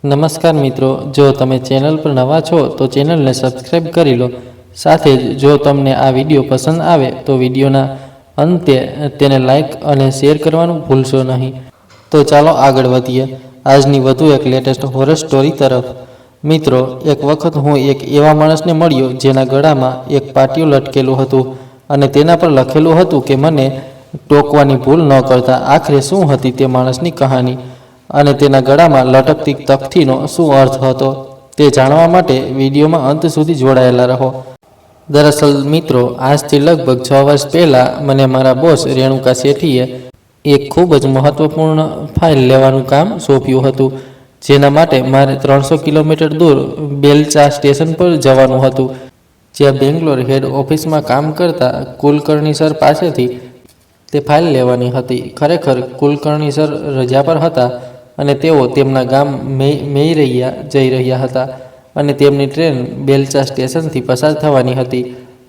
નમસ્કાર મિત્રો, જો તમે ચેનલ પર નવા છો તો ચેનલને સબસ્ક્રાઇબ કરી લો। સાથે જ જો તમને આ વિડીયો પસંદ આવે તો વિડીયોના અંતે તેને લાઇક અને શેર કરવાનું ભૂલશો નહીં। તો ચાલો આગળ વધીએ આજની વધુ એક લેટેસ્ટ હોરર સ્ટોરી તરફ। મિત્રો, એક વખત હું એક એવા માણસને મળ્યો જેના ગળામાં એક પાટિયું લટકેલું હતું અને તેના પર લખેલું હતું કે મને ટોકવાની ભૂલ ન કરતા। આખરે શું હતી તે માણસની કહાની અને તેના ગળામાં લટકતી તખ્તીનો શું અર્થ હતો તે જાણવા માટે વિડીયોમાં અંત સુધી જોડાયેલા રહો। દરઅસલ મિત્રો, આજથી લગભગ 6 વર્ષ પહેલાં મને મારા બોસ રેણુકા શેઠીએ એક ખૂબ જ મહત્ત્વપૂર્ણ ફાઇલ લેવાનું કામ સોંપ્યું હતું, જેના માટે મારે 300 કિલોમીટર દૂર બેલચા સ્ટેશન પર જવાનું હતું, જ્યાં બેંગ્લોર હેડ ઓફિસમાં કામ કરતા કુલકર્ણી સર પાસેથી તે ફાઇલ લેવાની હતી। ખરેખર કુલકર્ણી સર રજા પર હતા અને તેઓ તેમના ગામ મેઈરૈયા જઈ રહ્યા હતા અને તેમની ટ્રેન બેલચા સ્ટેશનથી પસાર થવાની હતી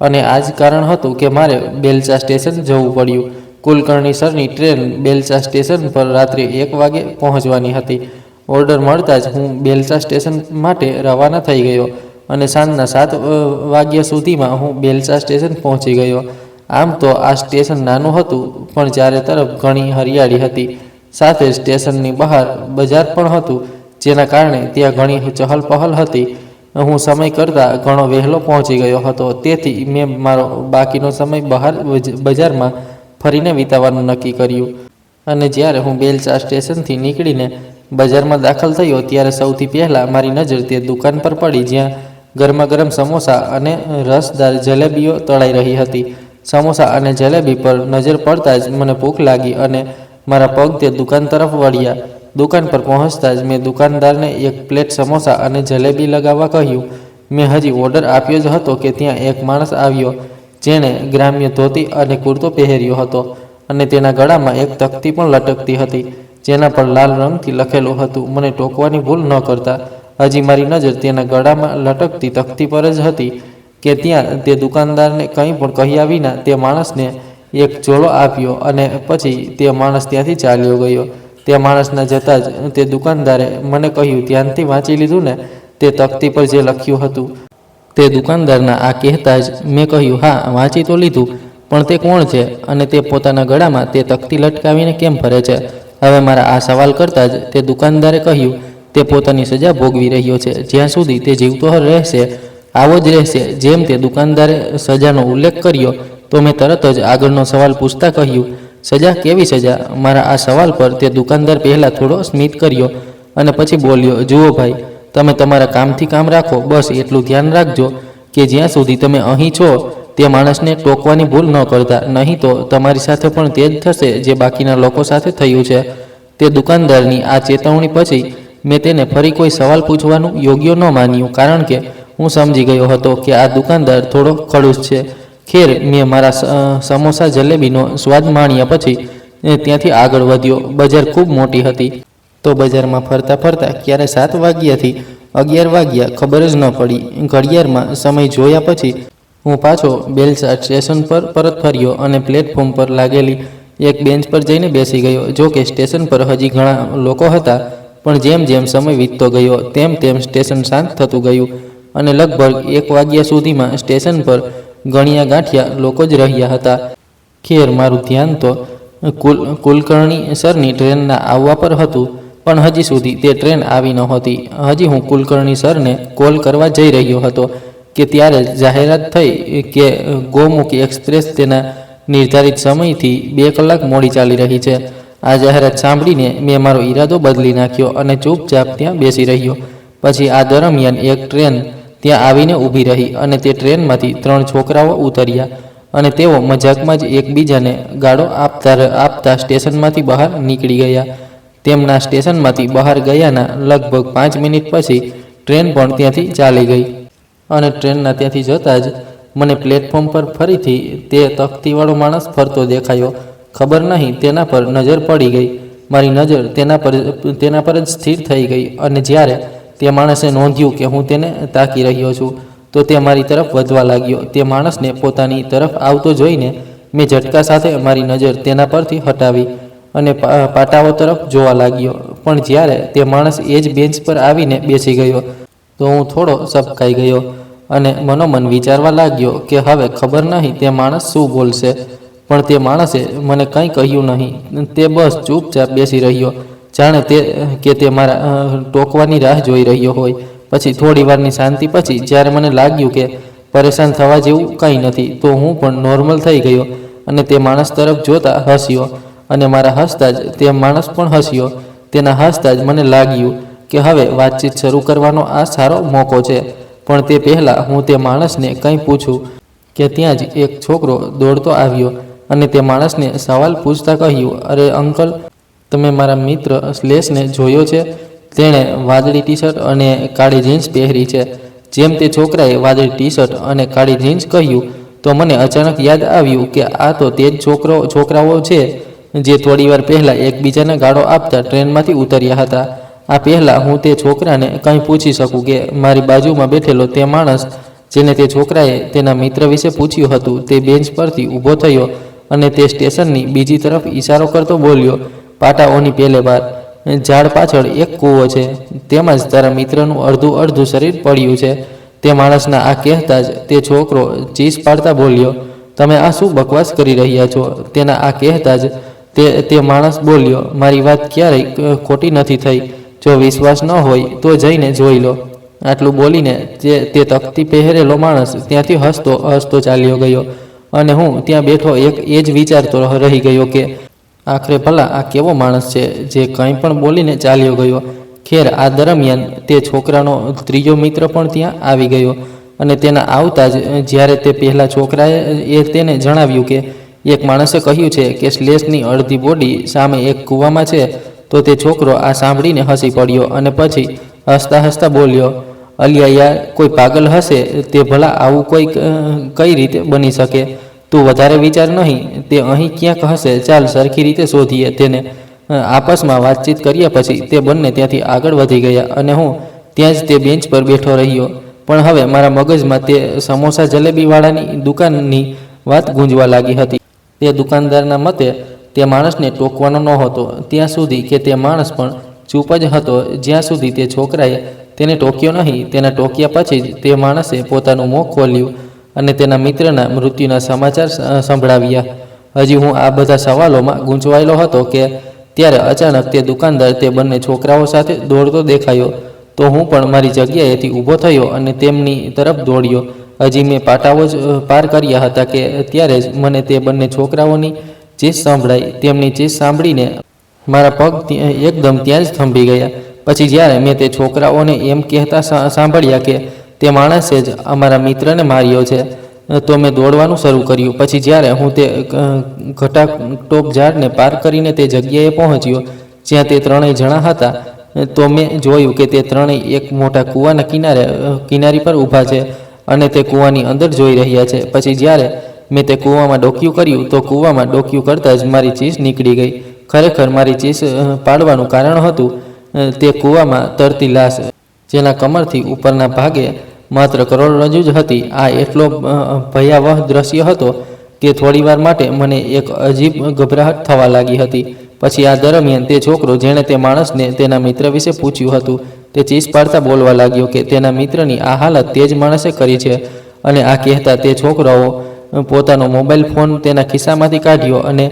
અને આ જ કારણ હતું કે મારે બેલચા સ્ટેશન જવું પડ્યું। કુલકર્ણી સરની ટ્રેન બેલચા સ્ટેશન પર રાત્રે 1 વાગે પહોંચવાની હતી। ઓર્ડર મળતા જ હું બેલચા સ્ટેશન માટે રવાના થઈ ગયો અને સાંજના 7 વાગ્યા સુધીમાં હું બેલચા સ્ટેશન પહોંચી ગયો। આમ તો આ સ્ટેશન નાનું હતું, પણ ચારે તરફ ઘણી હરિયાળી હતી, સાથે સ્ટેશનની બહાર બજાર પણ હતું, જેના કારણે ત્યાં ઘણી ચહલપહલ હતી। હું સમય કરતાં ઘણો વહેલો પહોંચી ગયો હતો, તેથી મેં મારો બાકીનો સમય બહાર બજારમાં ફરીને વિતાવવાનું નક્કી કર્યું અને જ્યારે હું બેલચા સ્ટેશનથી નીકળીને બજારમાં દાખલ થયો ત્યારે સૌથી પહેલાં મારી નજર તે દુકાન પર પડી જ્યાં ગરમા ગરમ સમોસા અને રસદાર જલેબીઓ તળાઈ રહી હતી। સમોસા અને જલેબી પર નજર પડતાં જ મને ભૂખ લાગી અને મારા પગ તે દુકાન તરફ વળ્યા। દુકાન પર પહોંચતા જ મેં દુકાનદારને 1 પ્લેટ સમોસા અને જલેબી લગાવવા કહ્યું। મેં હજી ઓર્ડર આપ્યો જ હતો કે ત્યાં એક માણસ આવ્યો, જેણે ગ્રામ્ય ધોતી અને કુર્તો પહેર્યો હતો અને તેના ગળામાં એક તખ્તી પણ લટકતી હતી, જેના પર લાલ રંગથી લખેલું હતું, મને ટોકવાની ભૂલ ન કરતા। હજી મારી નજર તેના ગળામાં લટકતી તખ્તી પર જ હતી કે ત્યાં તે દુકાનદારને કંઈ પણ કહ્યા વિના તે માણસને એક જોડો આપ્યો અને પછી તે માણસ ત્યાંથી ચાલ્યો ગયો। તે માણસના જતાં જ તે દુકાનદારે મને કહ્યું, ધ્યાનથી વાંચી લીધું ને તે તખ્તી પર જે લખ્યું હતું? તે દુકાનદારના આ કહેતા જ મેં કહ્યું, હા, વાંચી તો લીધું, પણ તે કોણ છે અને તે પોતાના ગળામાં તે તખ્તી લટકાવીને કેમ ફરે છે? હવે મારા આ સવાલ કરતાં જ તે દુકાનદારે કહ્યું, તે પોતાની સજા ભોગવી રહ્યો છે, જ્યાં સુધી તે જીવતો રહેશે આવો જ રહેશે। જેમ તે દુકાનદારે સજાનો ઉલ્લેખ કર્યો તો મેં તરત જ આગળનો સવાલ પૂછતા કહ્યું, સજા? કેવી સજા? મારા આ સવાલ પર તે દુકાનદાર પહેલાં થોડો સ્મિત કર્યો અને પછી બોલ્યો, જુઓ ભાઈ, તમે તમારા કામથી કામ રાખો, બસ એટલું ધ્યાન રાખજો કે જ્યાં સુધી તમે અહીં છો તે માણસને ટોકવાની ભૂલ ન કરતા, નહીં તો તમારી સાથે પણ તે જ થશે જે બાકીના લોકો સાથે થયું છે। તે દુકાનદારની આ ચેતવણી પછી મેં તેને ફરી કોઈ સવાલ પૂછવાનું યોગ્ય ન માન્યું, કારણ કે હું સમજી ગયો હતો કે આ દુકાનદાર થોડો ખડૂસ છે। ખેર, મેં મારા સમોસા જલેબીનો સ્વાદ માણ્યા પછી ત્યાંથી આગળ વધ્યો। બજાર ખૂબ મોટી હતી, તો બજારમાં ફરતા ફરતા ક્યારે 7 વાગ્યાથી 11 વાગ્યા ખબર જ ન પડી। ઘડિયાળમાં સમય જોયા પછી હું પાછો બેલચા સ્ટેશન પર પરત ફર્યો અને પ્લેટફોર્મ પર લાગેલી એક બેન્ચ પર જઈને બેસી ગયો। જો કે સ્ટેશન પર હજી ઘણા લોકો હતા, પણ જેમ જેમ સમય વીતતો ગયો તેમ તેમ સ્ટેશન શાંત થતું ગયું અને લગભગ 1 વાગ્યા સુધીમાં સ્ટેશન પર ગણ્યા ગાંઠ્યા લોકો જ રહ્યા હતા। ખેર, મારું ધ્યાન તો કુલકર્ણી સરની ટ્રેનના આવવા પર હતું, પણ હજી સુધી તે ટ્રેન આવી નહોતી। હજી હું કુલકર્ણી સરને કોલ કરવા જઈ રહ્યો હતો કે ત્યારે જાહેરાત થઈ કે ગોમુખી એક્સપ્રેસ તેના નિર્ધારિત સમયથી 2 કલાક મોડી ચાલી રહી છે। આ જાહેરાત સાંભળીને મેં મારો ઈરાદો બદલી નાખ્યો અને ચૂપચાપ ત્યાં બેસી રહ્યો। પછી આ દરમિયાન એક ટ્રેન ત્યાં આવીને ઊભી રહી અને તે ટ્રેનમાંથી 3 છોકરાઓ ઉતર્યા અને તેઓ મજાકમાં જ એકબીજાને ગાળો આપતા સ્ટેશનમાંથી બહાર નીકળી ગયા। તેમના સ્ટેશનમાંથી બહાર ગયાના લગભગ 5 મિનિટ પછી ટ્રેન પણ ત્યાંથી ચાલી ગઈ અને ટ્રેનના ત્યાંથી જતાં જ મને પ્લેટફોર્મ પર ફરીથી તે તખ્તીવાળો માણસ ફરતો દેખાયો। ખબર નહીં તેના પર નજર પડી ગઈ। મારી નજર તેના પર જ સ્થિર થઈ ગઈ અને જ્યારે તે માણસે નોંધ્યું કે હું તેને તાકી રહ્યો છું તો તે મારી તરફ વધવા લાગ્યો। તે માણસને પોતાની તરફ આવતો જોઈને મેં ઝટકા સાથે મારી નજર તેના પરથી હટાવી અને પાટાઓ તરફ જોવા લાગ્યો, પણ જ્યારે તે માણસ એ જ બેન્ચ પર આવીને બેસી ગયો તો હું થોડો સબકાઈ ગયો અને મનોમન વિચારવા લાગ્યો કે હવે ખબર નહીં તે માણસ શું બોલશે, પણ તે માણસે મને કંઈ કહ્યું નહીં. તે બસ ચૂપચાપ બેસી રહ્યો, જાણે તે મારા ટોકવાની રાહ જોઈ રહ્યો હોય. પછી થોડી વારની શાંતિ પછી જ્યારે મને લાગ્યું કે પરેશાન થવા જેવું કંઈ નથી, તો હું પણ નોર્મલ થઈ ગયો અને તે માણસ તરફ જોતા હસ્યો અને મારા હસતા જ તે માણસ પણ હસ્યો. તેના હસતા જ મને લાગ્યું કે હવે વાતચીત શરૂ કરવાનો આ સારો મોકો છે. પણ તે પહેલાં હું તે માણસને કંઈ પૂછું કે ત્યાં જ એક છોકરો દોડતો આવ્યો અને તે માણસને સવાલ પૂછતા કહ્યું, અરે અંકલ, તમે મારા મિત્ર શ્લેષને જોયો છે? તેણે વાદળી ટી શર્ટ અને કાળી જીન્સ પહેરી છે. જેમ તે છોકરાએ વાદળી ટી શર્ટ અને કાળી જીન્સ કહ્યું તો મને અચાનક યાદ આવ્યું કે આ તો તે જ છોકરાઓ છે જે થોડીવાર પહેલાં એકબીજાને ગાળો આપતા ટ્રેનમાંથી ઉતર્યા હતા. આ પહેલાં હું તે છોકરાને કંઈ પૂછી શકું કે મારી બાજુમાં બેઠેલો તે માણસ જેને તે છોકરાએ તેના મિત્ર વિશે પૂછ્યું હતું તે બેન્ચ પરથી ઊભો થયો અને તે સ્ટેશનની બીજી તરફ ઈશારો કરતો બોલ્યો, પાટાઓની પેલે બાર ઝાડ પાછળ એક કૂવો છે, તેમાં જ તારા મિત્રનું અડધું શરીર પડ્યું છે. તે માણસના આ કહેતા જ તે છોકરો ચીસ પાડતા બોલ્યો, તમે આ શું બકવાસ કરી રહ્યા છો? તેના આ કહેતા જ તે માણસ બોલ્યો, મારી વાત ક્યારેય ખોટી નથી થઈ, જો વિશ્વાસ ન હોય તો જઈને જોઈ લો. આટલું બોલીને તે તકતી પહેરેલો માણસ ત્યાંથી હસતો ચાલ્યો ગયો અને હું ત્યાં બેઠો એ જ વિચારતો રહી ગયો કે આખરે ભલા આ કેવો માણસ છે જે કંઈ પણ બોલીને ચાલ્યો ગયો. ખેર, આ દરમિયાન તે છોકરાનો ત્રીજો મિત્ર પણ ત્યાં આવી ગયો અને તેના આવતા જ જ્યારે તે પહેલા છોકરાએ તેને જણાવ્યું કે એક માણસે કહ્યું છે કે શ્લેષની અડધી બોડી સામે એક કૂવામાં છે, તો તે છોકરો આ સાંભળીને હસી પડ્યો અને પછી હસતા હસતા બોલ્યો, અલિયા યાર, કોઈ પાગલ હશે તે ભલા આવું કઈ રીતે બની શકે? તું વધારે વિચાર નહીં, તે અહીં ક્યાંક હશે, ચાલ સરખી રીતે શોધીએ તેને. આપસમાં વાતચીત કર્યા પછી તે બંને ત્યાંથી આગળ વધી ગયા અને હું ત્યાં જ તે બેન્ચ પર બેઠો રહ્યો. પણ હવે મારા મગજમાં તે સમોસા જલેબીવાળાની દુકાનની વાત ગૂંજવા લાગી હતી. તે દુકાનદારના મતે તે માણસને ટોકવાનો નહોતો ત્યાં સુધી કે તે માણસ પણ ચૂપ જ હતો જ્યાં સુધી તે છોકરાએ તેને ટોક્યો નહીં. તેના ટોક્યા પછી જ તે માણસે પોતાનું મોં ખોલ્યું અને તેના મિત્રના મૃત્યુના સમાચાર સંભળાવ્યા. હજી હું આ બધા સવાલોમાં ગૂંચવાયેલો હતો કે ત્યારે અચાનક તે દુકાનદાર તે બંને છોકરાઓ સાથે દોડતો દેખાયો. તો હું પણ મારી જગ્યાએથી ઊભો થયો અને તેમની તરફ દોડ્યો. હજી મેં પાટાઓ જ પાર કર્યા હતા કે ત્યારે જ મને તે બંને છોકરાઓની ચીસ સંભળાઈ. તેમની ચીસ સાંભળીને મારા પગ એકદમ ત્યાં જ થંભી ગયા. પછી જ્યારે મેં તે છોકરાઓને એમ કહેતા સાંભળ્યા કે તે માણસે જ અમારા મિત્રને માર્યો છે, તો મેં દોડવાનું શરૂ કર્યું. પછી જ્યારે હું તે ઘટાટોપ ઝાડને પાર કરીને તે જગ્યાએ પહોંચ્યો જ્યાં તે ત્રણેય જણા હતા, તો મેં જોયું કે તે ત્રણેય એક મોટા કૂવાના કિનારી પર ઊભા છે અને તે કૂવાની અંદર જોઈ રહ્યા છે. પછી જ્યારે મેં તે કૂવામાં ડોક્યું કર્યું તો કૂવામાં ડોક્યું કરતાં જ મારી ચીસ નીકળી ગઈ. ખરેખર મારી ચીસ પાડવાનું કારણ હતું તે કૂવામાં તરતી લાશ જેના કમરથી ઉપરના ભાગે માત્ર કરોડરજ્જુ જ હતી. આ એટલો ભયાવહ દ્રશ્ય હતો કે થોડીવાર માટે મને એક અજીબ ગભરાહટ થવા લાગી હતી. પછી આ દરમિયાન તે છોકરો જેણે તે માણસને તેના મિત્ર વિશે પૂછ્યું હતું તે ચીસ પાડતા બોલવા લાગ્યો કે તેના મિત્રની આ હાલત તે જ માણસે કરી છે. અને આ કહેતા તે છોકરાઓ પોતાનો મોબાઈલ ફોન તેના ખિસ્સામાંથી કાઢ્યો અને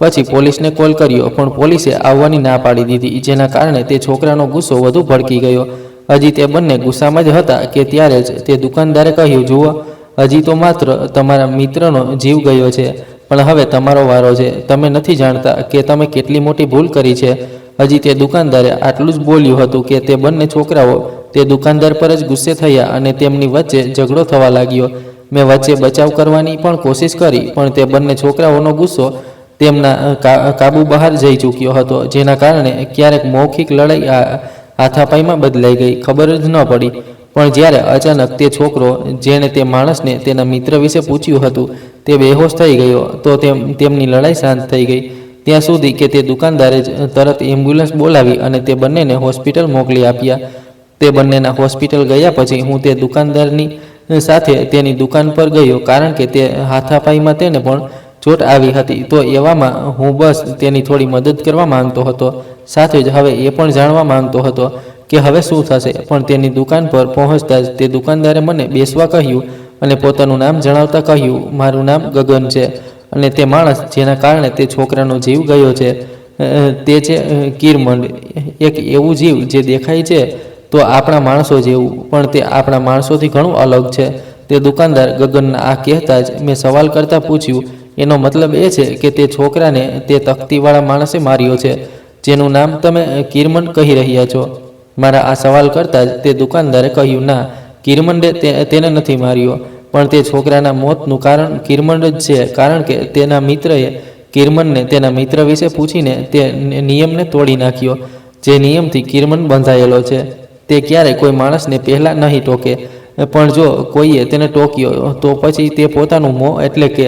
પછી પોલીસને કોલ કર્યો, પણ પોલીસે આવવાની ના પાડી દીધી, જેના કારણે તે છોકરાનો ગુસ્સો વધુ ભડકી ગયો. હજી તે બંને ગુસ્સામાં જ હતા કે ત્યારે જ તે દુકાનદારે કહ્યું, જુઓ, હજી તો માત્ર તમારા મિત્રનો જીવ ગયો છે, પણ હવે તમારો વારો છે. તમે નથી જાણતા કે તમે કેટલી મોટી ભૂલ કરી છે. હજી તે દુકાનદારે આટલું જ બોલ્યું હતું કે તે બંને છોકરાઓ તે દુકાનદાર પર જ ગુસ્સે થયા અને તેમની વચ્ચે ઝઘડો થવા લાગ્યો. મેં વચ્ચે બચાવ કરવાની પણ કોશિશ કરી, પણ તે બંને છોકરાઓનો ગુસ્સો તેમના કાબુ બહાર જઈ ચૂક્યો હતો, જેના કારણે ક્યારેક મૌખિક લડાઈ હાથાપાઈમાં બદલાઈ ગઈ, ખબર જ ન પડી. પણ જ્યારે અચાનક તે છોકરો જેણે તે માણસને તેના મિત્ર વિશે પૂછ્યું હતું તે બેહોશ થઈ ગયો, તો તેમની લડાઈ શાંત થઈ ગઈ. ત્યાં સુધી કે તે દુકાનદારે જ તરત એમ્બ્યુલન્સ બોલાવી અને તે બંનેને હોસ્પિટલ મોકલી આપ્યા. તે બંનેના હોસ્પિટલ ગયા પછી હું તે દુકાનદારની સાથે તેની દુકાન પર ગયો, કારણ કે તે હાથાપાઈમાં તેને પણ ચોટ આવી હતી. તો એવામાં હું બસ તેની થોડી મદદ કરવા માંગતો હતો. સાથે જ હવે એ પણ જાણવા માંગતો હતો કે હવે શું થશે, પણ તેની દુકાન પર પહોંચતા જ તે દુકાનદારે મને બેસવા કહ્યું અને પોતાનું નામ જણાવતા કહ્યું, મારું નામ ગગન છે અને તે માણસ જેના કારણે તે છોકરાનો જીવ ગયો છે તે છે કિરમંડ, એક એવું જીવ જે દેખાય છે તો આપણા માણસો જેવું, પણ તે આપણા માણસોથી ઘણું અલગ છે. તે દુકાનદાર ગગનના આ કહેતા જ મેં સવાલ કરતાં પૂછ્યું, એનો મતલબ એ છે કે તે છોકરાને તે તકતીવાળા માણસે માર્યો છે જેનું નામ તમે કિરમંડ કહી રહ્યા છો? મારા આ સવાલ કરતાં જ તે દુકાનદારે કહ્યું, ના, કિરમંડે તેને નથી માર્યો, પણ તે છોકરાના મોતનું કારણ કિરમંડ જ છે, કારણ કે તેના મિત્રએ કિરમંડને તેના મિત્ર વિશે પૂછીને તે નિયમને તોડી નાખ્યો જે નિયમથી કિરમંડ બંધાયેલો છે. તે ક્યારેય કોઈ માણસને પહેલાં નહીં ટોકે, પણ જો કોઈએ તેને ટોક્યો તો પછી તે પોતાનું મોં એટલે કે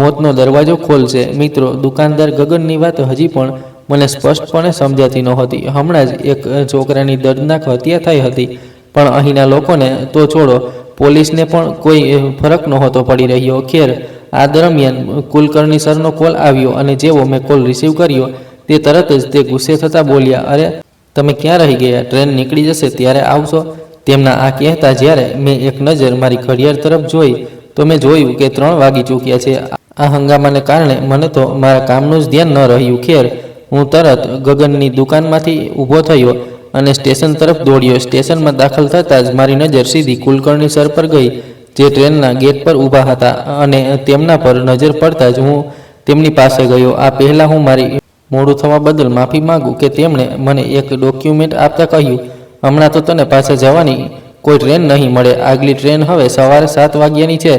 મોતનો દરવાજો ખોલશે. મિત્રો, દુકાનદાર ગગનની વાત હજી પણ મને સ્પષ્ટપણે સમજાતી નહોતી. હમણાં જ એક છોકરાની દર્દનાક હત્યા થઈ હતી, પણ અહીંના લોકોને તો છોડો, પોલીસને પણ કોઈ ફરક નહોતો પડી રહ્યો. ખેર, આ દરમિયાન કુલકર્ણી સરનો કોલ આવ્યો અને જેવો મેં કોલ રિસીવ કર્યો તે તરત જ તે ગુસ્સે થતાં બોલ્યા, અરે તમે ક્યાં રહી ગયા? ટ્રેન નીકળી જશે ત્યારે આવશો. તેમના આ કહેતા જ્યારે મેં એક નજર મારી ઘડિયાળ તરફ જોઈ તો મેં જોયું કે 3 વાગી ચૂક્યા છે. આ હંગામાને કારણે મને તો મારા કામનું જ ધ્યાન ન રહ્યું. ખેર, હું તરત ગગનની દુકાનમાંથી ઊભો થયો અને સ્ટેશન તરફ દોડ્યો. સ્ટેશનમાં દાખલ થતાં જ મારી નજર સીધી કુલકર્ણી સર પર ગઈ જે ટ્રેનના ગેટ પર ઊભા હતા અને તેમના પર નજર પડતાં જ હું તેમની પાસે ગયો. આ પહેલાં હું મારી મોડું થવા બદલ માફી માગું કે તેમણે મને એક ડોક્યુમેન્ટ આપતા કહ્યું, હમણાં તો તને પાછા જવાની કોઈ ટ્રેન નહીં મળે. આગલી ટ્રેન હવે સવારે 7 વાગ્યાની છે,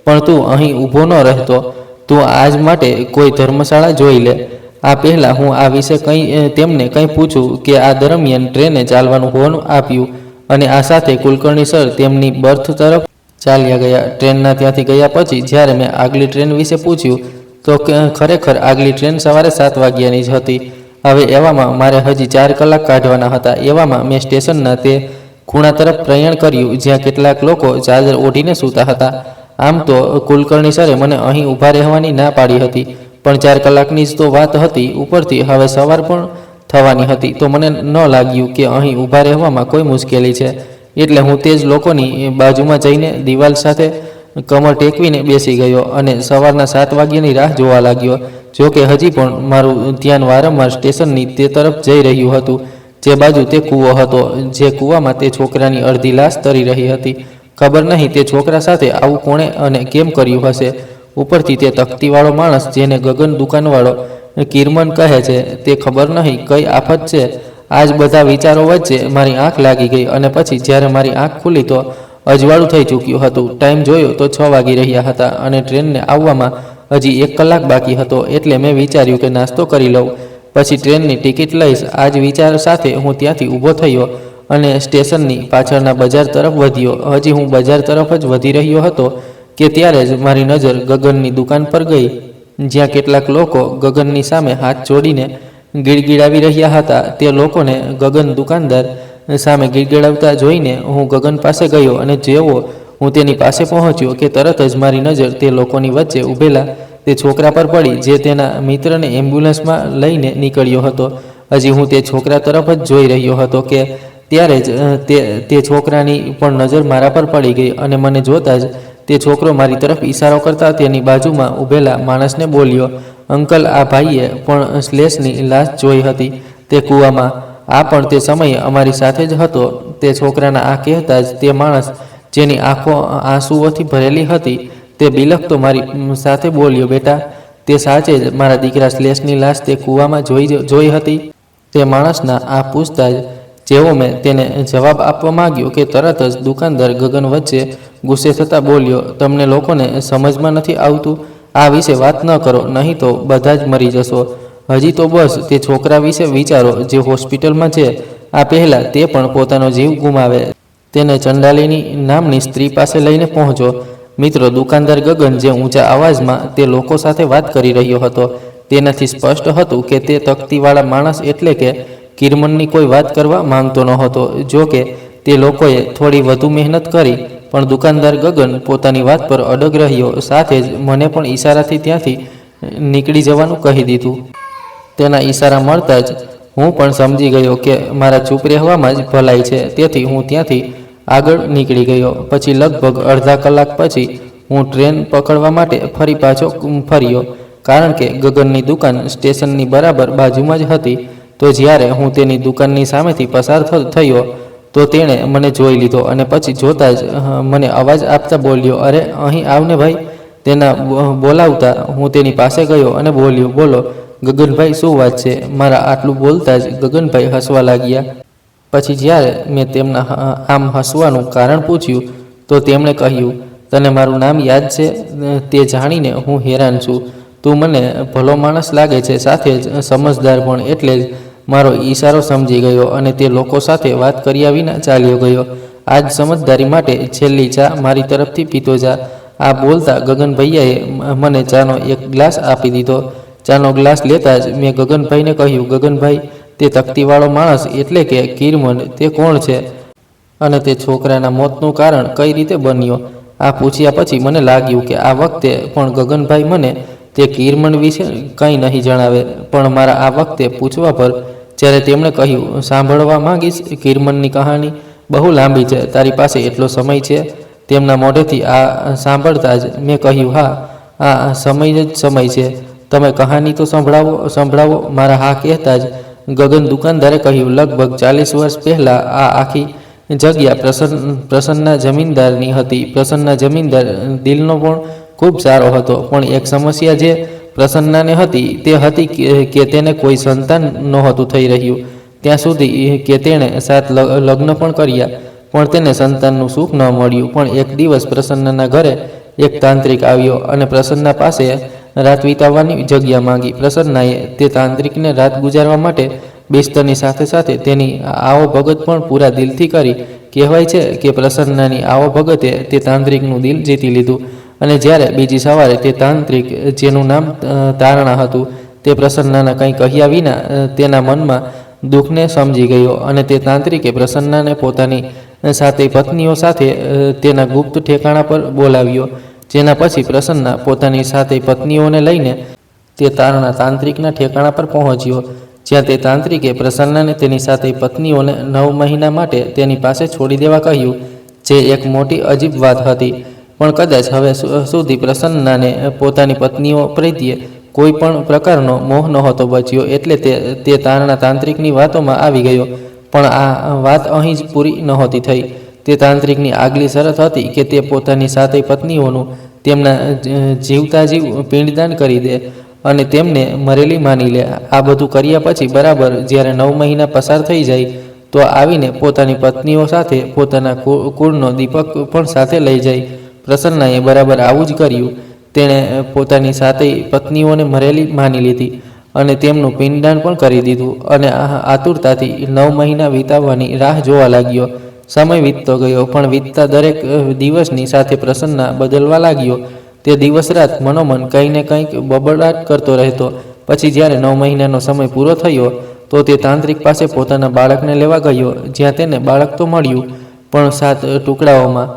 પણ તું અહીં ઊભો ન રહેતો. તું આજ માટે કોઈ ધર્મશાળા જોઈ લે. આ પહેલાં હું આ વિશે તેમને કંઈ પૂછું કે આ દરમિયાન ટ્રેને ચાલવાનું હોર્ન આપ્યું અને આ સાથે કુલકર્ણી સર તેમની બર્થ તરફ ચાલ્યા ગયા. ટ્રેનના ત્યાંથી ગયા પછી જ્યારે મેં આગલી ટ્રેન વિશે પૂછ્યું તો ખરેખર આગલી ટ્રેન સવારે 7 વાગ્યાની જ હતી. હવે એવામાં મારે હજી 4 કલાક કાઢવાના હતા. એવામાં મેં સ્ટેશનના તે ખૂણા તરફ પ્રયાણ કર્યું જ્યાં કેટલાક લોકો ચાદર ઓઢીને સૂતા હતા. આમ તો કુલકર્ણી સરે મને અહીં ઊભા રહેવાની ના પાડી હતી, પણ 4 કલાકની જ તો વાત હતી. ઉપરથી હવે સવાર પણ થવાની હતી, તો મને ન લાગ્યું કે અહીં ઊભા રહેવામાં કોઈ મુશ્કેલી છે. એટલે હું તે જ લોકોની બાજુમાં જઈને દિવાલ સાથે કમર ટેકવીને બેસી ગયો અને સવારના 7 વાગ્યાની રાહ જોવા લાગ્યો. જો કે હજી પણ મારું ધ્યાન વારંવાર સ્ટેશનની તે તરફ જઈ રહ્યું હતું જે બાજુ તે કૂવો હતો, જે કૂવામાં તે છોકરાની અડધી લાશ તરી રહી હતી. ખબર નહીં તે છોકરા સાથે આવું કોણે અને કેમ કર્યું હશે. ઉપરથી તે તકતીવાળો માણસ જેને ગગન દુકાનવાળો કિરમન કહે છે, તે ખબર નહીં કઈ આફત છે. આજ બધા વિચારો વચ્ચે મારી આંખ લાગી ગઈ અને પછી જ્યારે મારી આંખ ખુલી તો અજવાળું થઈ ચૂક્યું હતું. ટાઈમ જોયો તો 6 વાગી રહ્યા હતા અને ટ્રેનને આવવામાં હજી 1 કલાક બાકી હતો. એટલે મેં વિચાર્યું કે નાસ્તો કરી લઉં, પછી ટ્રેનની ટિકિટ લઈશ. આ જ વિચાર સાથે હું ત્યાંથી ઊભો થયો અને સ્ટેશનની પાછળના બજાર તરફ વધ્યો. હજી હું બજાર તરફ જ વધી રહ્યો હતો કે ત્યારે જ મારી નજર ગગનની દુકાન પર ગઈ જ્યાં કેટલાક લોકો ગગનની સામે હાથ જોડીને ગીડગીડાવી રહ્યા હતા. તે લોકોને ગગન દુકાનદાર સામે ગીડગીડાવતા જોઈને હું ગગન પાસે ગયો અને જેવો હું તેની પાસે પહોંચ્યો કે તરત જ મારી નજર તે લોકોની વચ્ચે ઊભેલા તે છોકરા પર પડી જે તેના મિત્રને એમ્બ્યુલન્સમાં લઈને નીકળ્યો હતો. હજી હું તે છોકરા તરફ જ જોઈ રહ્યો હતો કે ત્યારે જ તે છોકરાની પણ નજર મારા પર પડી ગઈ અને મને જોતાં જ તે છોકરો મારી તરફ ઈશારો કરતા તેની બાજુમાં ઊભેલા માણસને બોલ્યો, અંકલ, આ ભાઈએ પણ શ્લેષની લાશ જોઈ હતી તે કૂવામાં. આ પણ તે સમયે અમારી સાથે જ હતો. તે છોકરાના આ કહેતા જ તે માણસ જેની આંખો આંસુઓથી ભરેલી હતી તે બિલખતો મારી સાથે બોલ્યો, બેટા, તે સાચે જ મારા દીકરા શ્લેષની લાશ તે કૂવામાં જોઈ હતી? તે માણસના આ પૂછતા જ જેવો મેં તેને જવાબ આપવા માંગ્યો કે તરત જ દુકાનદાર ગગન વચ્ચે ગુસ્સે થતાં બોલ્યો, તમને લોકોને સમજમાં નથી આવતું? આ વિશે વાત ન કરો, નહીં તો બધા જ મરી જશો. હજી તો બસ તે છોકરા વિશે વિચારો જે હોસ્પિટલમાં છે. આ પહેલાં તે પણ પોતાનો જીવ ગુમાવે. તેને ચંડાલીની નામની સ્ત્રી પાસે લઈને પહોંચો. મિત્રો, દુકાનદાર ગગન જે ઊંચા અવાજમાં તે લોકો સાથે વાત કરી રહ્યો હતો તેનાથી સ્પષ્ટ હતું કે તે તકતીવાળા માણસ એટલે કે કિરમનની કોઈ વાત કરવા માંગતો ન હતો. જો કે તે લોકોએ થોડી વધુ મહેનત કરી પણ દુકાનદાર ગગન પોતાની વાત પર અડગ રહ્યો. સાથે જ મને પણ ઈશારાથી ત્યાંથી નીકળી જવાનું કહી દીધું. તેના ઈશારા મળતા જ હું પણ સમજી ગયો કે મારા ચૂપ રહેવામાં જ ભલાઈ છે, તેથી હું ત્યાંથી આગળ નીકળી ગયો. પછી લગભગ અડધા કલાક પછી હું ટ્રેન પકડવા માટે ફરી પાછો ફર્યો, કારણ કે ગગનની દુકાન સ્ટેશનની બરાબર બાજુમાં જ હતી. તો જ્યારે હું તેની દુકાનની સામેથી પસાર થયો તો તેણે મને જોઈ લીધો અને પછી જોતા જ મને અવાજ આપતા બોલ્યો, અરે અહીં આવને ભાઈ. તેના બોલાવતા હું તેની પાસે ગયો અને બોલ્યો, બોલો ગગનભાઈ, શું વાત છે? મારા આટલું બોલતા જ ગગનભાઈ હસવા લાગ્યા. પછી જ્યારે મેં તેમના આમ હસવાનું કારણ પૂછ્યું તો તેમણે કહ્યું, તને મારું નામ યાદ છે? તે જાણીને હું હેરાન છું. તું મને ભલો માણસ લાગે છે, સાથે જ સમજદાર પણ. એટલે જ મારો ઈશારો સમજી ગયો અને તે લોકો સાથે વાત કર્યા વિના ચાલ્યો ગયો. આજ સમજદારી માટે છેલ્લી ચા મારી તરફથી પીતો જા. આ બોલતા ગગનભૈયાએ મને ચાનો એક ગ્લાસ આપી દીધો. ચાનો ગ્લાસ લેતા જ મેં ગગનભાઈને કહ્યું, ગગનભાઈ, તે તકતીવાળો માણસ એટલે કે કીરમન, તે કોણ છે અને તે છોકરાના મોતનું કારણ કઈ રીતે બન્યો? આ પૂછ્યા પછી મને લાગ્યું કે આ વખતે પણ ગગનભાઈ મને તે કીરમન વિશે કંઈ નહીં જણાવે. પણ મારા આ વખતે પૂછવા પર જ્યારે તેમણે કહ્યું, સાંભળવા માંગીશ કીરમનની કહાની? બહુ લાંબી છે. તારી પાસે એટલો સમય છે? તેમના મોઢેથી આ સાંભળતા જ મેં કહ્યું, હા, આ સમય જ સમય છે. તમે કહાની તો સંભળાવો. મારા હા કહેતા જ ગગન દુકાનદારે કહ્યું, લગભગ 40 વર્ષ પહેલાં આ આખી જગ્યા પ્રસન્નના જમીનદારની હતી. પ્રસન્નના જમીનદાર દિલનો પણ ખૂબ સારો હતો, પણ એક સમસ્યા જે પ્રસન્નાને હતી તે હતી કે તેને કોઈ સંતાન નહોતું થઈ રહ્યું. ત્યાં સુધી કે તેણે 7 લગ્ન પણ કર્યા, પણ તેને સંતાનનું સુખ ન મળ્યું. પણ એક દિવસ પ્રસન્નના ઘરે એક તાંત્રિક આવ્યો અને પ્રસન્ના પાસે રાત વિતાવવાની જગ્યા માંગી. પ્રસન્નાએ તે તાંત્રિકને રાત ગુજારવા માટે બિસ્તરની સાથે સાથે તેની આવો ભગત પણ પૂરા દિલથી કરી. કહેવાય છે કે પ્રસન્નાની આવો ભગતે તે તાંત્રિકનું દિલ જીતી લીધું. અને જ્યારે બીજી સવારે તે તાંત્રિક, જેનું નામ તારણા હતું, તે પ્રસન્નાના કંઈ કહ્યા વિના તેના મનમાં દુઃખને સમજી ગયો અને તે તાંત્રિકે પ્રસન્નાને પોતાની 7 પત્નીઓ સાથે તેના ગુપ્ત ઠેકાણા પર બોલાવ્યો. જેના પછી પ્રસન્ના પોતાની 7 પત્નીઓને લઈને તે તાંત્રિકના ઠેકાણા પર પહોંચ્યો, જ્યાં તે તાંત્રિકે પ્રસન્નાને તેની 7 પત્નીઓને 9 મહિના માટે તેની પાસે છોડી દેવા કહ્યું, જે એક મોટી અજીબ વાત હતી. પણ કદાચ હવે સુધી પ્રસન્નાને પોતાની પત્નીઓ પ્રત્યે કોઈ પણ પ્રકારનો મોહ નહોતો બચ્યો, એટલે તે તાંત્રિકની વાતોમાં આવી ગયો. પણ આ વાત અહીં જ પૂરી નહોતી થઈ. તે તાંત્રિકની આગલી શરત હતી કે તે પોતાની 7 પત્નીઓનું તેમના જીવતા જીવ પિંડદાન કરી દે અને તેમને મરેલી માની લે. આ બધું કર્યા પછી બરાબર જ્યારે 9 મહિના પસાર થઈ જાય તો આવીને પોતાની પત્નીઓ સાથે પોતાના કુળનો દીપક પણ સાથે લઈ જાય. પ્રસન્નાએ બરાબર આવું જ કર્યું. તેણે પોતાની 7 પત્નીઓને મરેલી માની લીધી અને તેમનું પિંડદાન પણ કરી દીધું અને આતુરતાથી 9 મહિના વિતાવવાની રાહ જોવા લાગ્યો. સમય વીતતો ગયો, પણ વીતતા દરેક દિવસની સાથે પ્રસન્ના બદલવા લાગ્યો. તે દિવસ રાત મનોમન કંઈ ને કંઈક બબડાટ કરતો રહેતો. પછી જ્યારે 9 મહિનાનો સમય પૂરો થયો તો તે તાંત્રિક પાસે પોતાના બાળકને લેવા ગયો, જ્યાં તેને બાળક તો મળ્યું, પણ 7 ટુકડાઓમાં.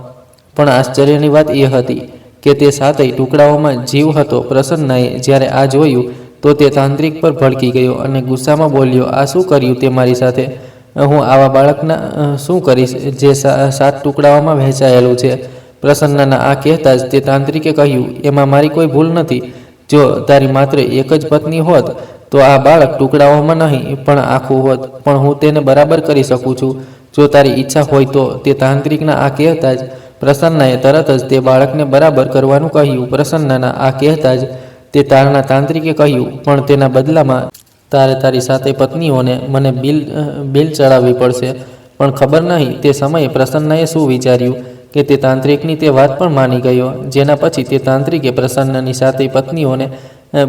પણ આશ્ચર્યની વાત એ હતી કે તે 7 ટુકડાઓમાં જીવ હતો. પ્રસન્નાએ જ્યારે આ જોયું તો તે તાંત્રિક પર ભડકી ગયો અને ગુસ્સામાં બોલ્યો, આ શું કર્યું તે મારી સાથે? હું આવા બાળકના શું કરીશ જે 7 ટુકડાઓમાં વહેંચાયેલું છે? પ્રસન્નાના આ કહેતા જ તે તાંત્રિકે કહ્યું, એમાં મારી કોઈ ભૂલ નથી. જો તારી માત્ર એક જ પત્ની હોત તો આ બાળક ટુકડાઓમાં નહીં પણ આખું હોત, પણ હું તેને બરાબર કરી શકું છું જો તારી ઈચ્છા હોય તો. તે તાંત્રિકના આ કહેતા જ પ્રસન્નાએ તરત જ તે બાળકને બરાબર કરવાનું કહ્યું. પ્રસન્નાના આ કહેતા જ તે તાંત્રિકે કહ્યું, પણ તેના બદલામાં તારે તારી 7 પત્નીઓને મને બિલ ચડાવવી પડશે. પણ ખબર નહીં તે સમયે પ્રસન્નાએ શું વિચાર્યું કે તે તાંત્રિકની તે વાત પણ માની ગયો. જેના પછી તે તાંત્રિકે પ્રસન્નાની 7 પત્નીઓને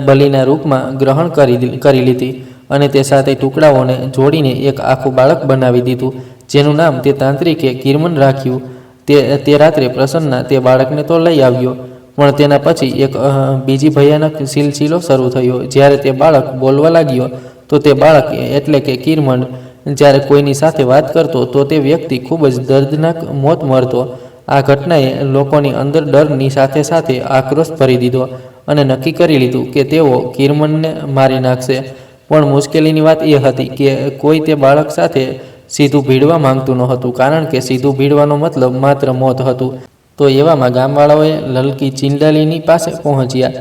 બલિના રૂપમાં ગ્રહણ કરી લીધી અને તે 7 ટુકડાઓને જોડીને એક આખું બાળક બનાવી દીધું, જેનું નામ તે તાંત્રિકે કીરમન રાખ્યું. તે રાત્રે પ્રસન્ના તે બાળકને તો લઈ આવ્યો, પણ તેના પછી એક બીજી ભયાનક સિલસિલો શરૂ થયો. જ્યારે તે બાળક બોલવા લાગ્યો તો તે બાળક એટલે કે કીરમન જ્યારે કોઈની સાથે વાત કરતો તો તે વ્યક્તિ ખૂબ જ દર્દનાક મોત મરતો. આ ઘટનાએ લોકોની અંદર ડરની સાથે સાથે આક્રોશ ભરી દીધો અને નક્કી કરી લીધું કે તેઓ કીરમનને મારી નાખશે. પણ મુશ્કેલીની વાત એ હતી કે કોઈ તે બાળક સાથે સીધું ભીડવા માંગતું નહોતું, કારણ કે સીધું ભીડવાનો મતલબ માત્ર મોત હતું. તો એવામાં ગામવાળાઓએ લલકી ચિંડાલીની પાસે પહોંચ્યા,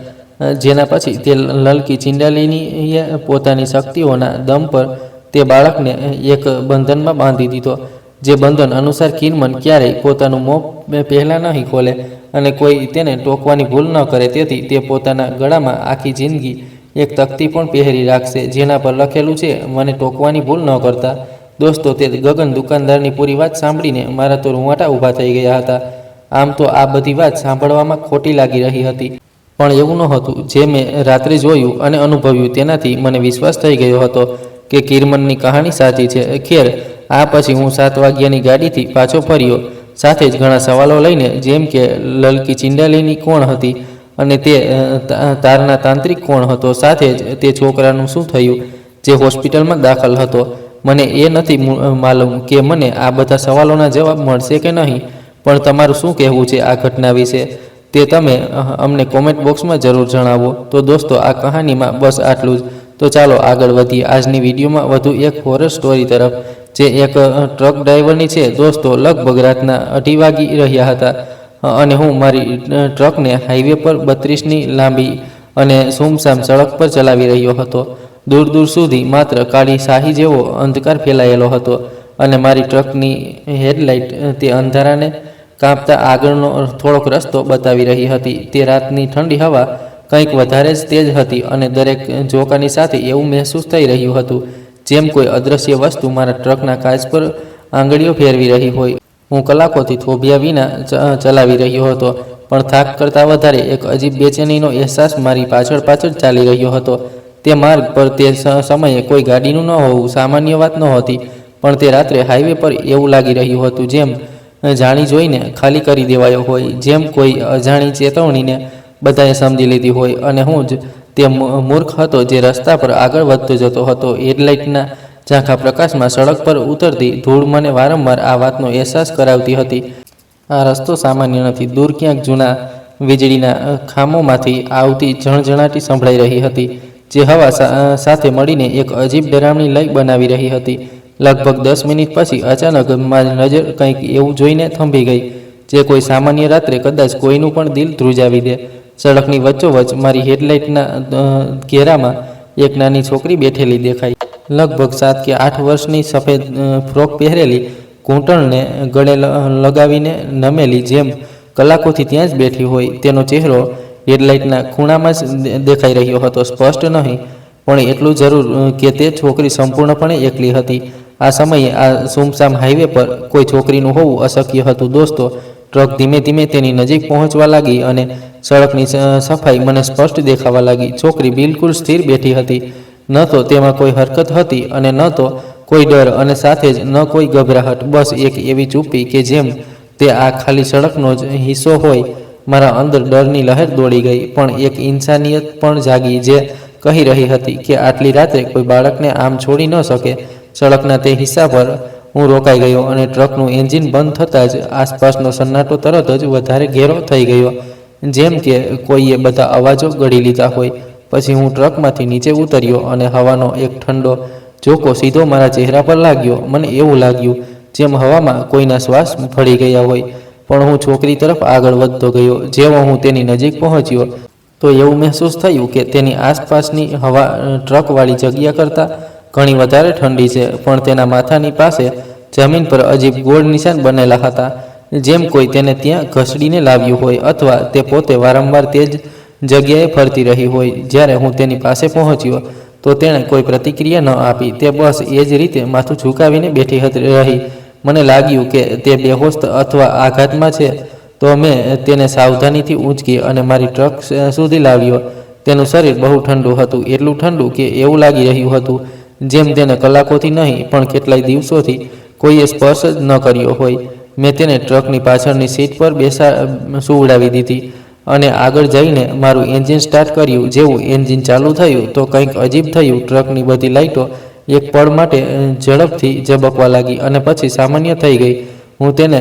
જેના પછી તે લલકી ચિંડાલીનીએ પોતાની શક્તિઓના દમ પર તે બાળકને એક બંધનમાં બાંધી દીધો, જે બંધન અનુસાર કિરમન ક્યારેય પોતાનું મોં પહેલાં નહીં ખોલે અને કોઈ તેને ટોકવાની ભૂલ ન કરે. તેથી તે પોતાના ગળામાં આખી જિંદગી એક તકતી પણ પહેરી રાખશે, જેના પર લખેલું છે, મને ટોકવાની ભૂલ ન કરતા. દોસ્તો, તે ગગન દુકાનદારની પૂરી વાત સાંભળીને મારા તો રૂંવાટા ઊભા થઈ ગયા હતા. આમ તો આ બધી વાત સાંભળવામાં ખોટી લાગી રહી હતી, પણ એવું નહોતું. જે મેં રાત્રે જોયું અને અનુભવ્યું તેનાથી મને વિશ્વાસ થઈ ગયો હતો કે કિરમનની કહાણી સાચી છે. ખેર, આ પછી હું 7 વાગ્યાની ગાડીથી પાછો ફર્યો, સાથે જ ઘણા સવાલો લઈને, જેમ કે લલકી ચિંડાલીની કોણ હતી અને તે તારના તાંત્રિક કોણ હતો, સાથે જ તે છોકરાનું શું થયું જે હોસ્પિટલમાં દાખલ હતો. મને એ નથી માલુમ કે મને આ બધા સવાલોના જવાબ મળશે કે નહીં, પણ તમારું શું કહેવું છે આ ઘટના વિશે તે તમે અમને કોમેન્ટ બોક્સમાં જરૂર જણાવો. તો દોસ્તો, આ કહાનીમાં બસ આટલું જ. તો ચાલો આગળ વધીએ આજની વિડીયોમાં વધુ એક હોરર સ્ટોરી તરફ, જે એક ટ્રક ડ્રાઈવરની છે. દોસ્તો, લગભગ રાતના 2:30 વાગી રહ્યા હતા અને હું મારી ટ્રકને હાઈવે પર 32ની લાંબી અને સુમસામ સડક પર ચલાવી રહ્યો હતો. દૂર દૂર સુધી માત્ર કાળી શાહી જેવો અંધકાર ફેલાયેલો હતો અને મારી ટ્રકની હેડલાઇટ તે અંધારાને કાપતા આગળનો થોડોક રસ્તો બતાવી રહી હતી. તે રાતની ઠંડી હવા કંઈક વધારે જ તેજ હતી અને દરેક ઝોકાની સાથે એવું મહેસૂસ થઈ રહ્યું હતું જેમ કોઈ અદૃશ્ય વસ્તુ મારા ટ્રકના કાચ પર આંગળીઓ ફેરવી રહી હોય. હું કલાકોથી થોભ્યા વિના ચલાવી રહ્યો હતો, પણ થાક કરતાં વધારે એક અજીબ બેચેનીનો અહેસાસ મારી પાછળ પાછળ ચાલી રહ્યો હતો. તે માર્ગ પર તે સમયે કોઈ ગાડીનું ન હોવું સામાન્ય વાત નહોતી, પણ તે રાત્રે હાઈવે પર એવું લાગી રહ્યું હતું જેમ જાણી જોઈને ખાલી કરી દેવાયો હોય, જેમ કોઈ અજાણી ચેતવણીને બધાએ સમજી લીધી હોય અને હું જ તે મૂર્ખ હતો જે રસ્તા પર આગળ વધતો જતો હતો. હેડલાઇટના ઝાંખા પ્રકાશમાં સડક પર ઉતરતી ધૂળ મને વારંવાર આ વાતનો અહેસાસ કરાવતી હતી. આ રસ્તો સામાન્ય નથી. દૂર ક્યાંક જૂના વીજળીના ખાંભોમાંથી આવતી ઝણઝણાટી સંભળાઈ રહી હતી, જે હવા સાથે મળીને એક અજીબ ડરામણી લય બનાવી રહી હતી. લગભગ 10 મિનિટ પછી અચાનક મારી નજર કંઈક એવું જોઈને થંભી ગઈ, જે કોઈ સામાન્ય રાત્રે કદાચ કોઈનું પણ દિલ ધ્રુજાવી દે. સડકની વચ્ચોવચ્ચ મારી હેડલાઇટના ઘેરામાં એક નાની છોકરી બેઠેલી દેખાઈ. લગભગ 7 કે 8 વર્ષની, સફેદ ફ્રોક પહેરેલી, ઘૂંટણને ગળે લગાવીને નમેલી, જેમ કલાકોથી ત્યાં જ બેઠી હોય. તેનો ચહેરો હેડલાઇટના ખૂણામાં જ દેખાઈ રહ્યો હતો, સ્પષ્ટ નહીં, પણ એટલું જરૂર કે તે છોકરી સંપૂર્ણપણે એકલી હતી. આ સમયે આ સુમસામ હાઈવે પર કોઈ છોકરીનું હોવું અશક્ય હતું. દોસ્તો, ટ્રક ધીમે ધીમે તેની નજીક પહોંચવા લાગી અને સડકની સફાઈ મને સ્પષ્ટ દેખાવા લાગી. છોકરી બિલકુલ સ્થિર બેઠી હતી. ન તો તેમાં કોઈ હરકત હતી અને ન તો કોઈ ડર, અને સાથે જ ન કોઈ ગભરાહટ. બસ એક એવી ચૂપ્પી કે જેમ તે આ ખાલી સડકનો જ હિસ્સો હોય. મારા અંદર ડરની લહેર દોડી ગઈ, પણ એક ઇન્સાનિયત પણ જાગી જે કહી રહી હતી કે આટલી રાત્રે કોઈ બાળકને આમ છોડી ન શકે. સડકના તે હિસ્સા પર હું રોકાઈ ગયો અને ટ્રકનું એન્જિન બંધ થતાં જ આસપાસનો સન્નાટો તરત જ વધારે ઘેરો થઈ ગયો, જેમ કે કોઈએ બધા અવાજો ગળી લીધા હોય. પછી હું ટ્રકમાંથી નીચે ઉતર્યો અને હવાનો એક ઠંડો ઝોકો સીધો મારા ચહેરા પર લાગ્યો. મને એવું લાગ્યું જેમ હવામાં કોઈના શ્વાસ ફળી ગયા હોય. પણ હું છોકરી તરફ આગળ વધતો ગયો. જેવો હું તેની નજીક પહોંચ્યો તો એવું મહેસૂસ થયું કે તેની આસપાસની હવા ટ્રકવાળી જગ્યા કરતાં ઘણી વધારે ઠંડી છે, પણ તેના માથાની પાસે જમીન પર અજીબ ગોળ નિશાન બનેલા હતા, જેમ કોઈ તેને ત્યાં ઘસડીને લાવ્યું હોય અથવા તે પોતે વારંવાર તે જ જગ્યાએ ફરતી રહી હોય. જ્યારે હું તેની પાસે પહોંચ્યો તો તેણે કોઈ પ્રતિક્રિયા ન આપી. તે બસ એ જ રીતે માથું ઝુકાવીને બેઠી રહી. મને લાગ્યું કે તે બેહોશ અથવા આઘાતમાં છે, તો મેં તેને સાવધાનીથી ઊંચકી અને મારી ટ્રક સુધી લાવ્યો. તેનું શરીર બહુ ઠંડુ હતું, એટલું ઠંડુ કે એવું લાગી રહ્યું હતું જેમ તેને કલાકોથી નહીં પણ કેટલાય દિવસોથી કોઈએ સ્પર્શ જ ન કર્યો હોય. મેં તેને ટ્રકની પાછળની સીટ પર સુવડાવી દીધી અને આગળ જઈને મારું એન્જિન સ્ટાર્ટ કર્યું. જેવું એન્જિન ચાલુ થયું તો કંઈક અજીબ થયું. ટ્રકની બધી લાઇટો એક પળ માટે ઝડપથી ઝબકવા લાગી અને પછી સામાન્ય થઈ ગઈ. હું તેને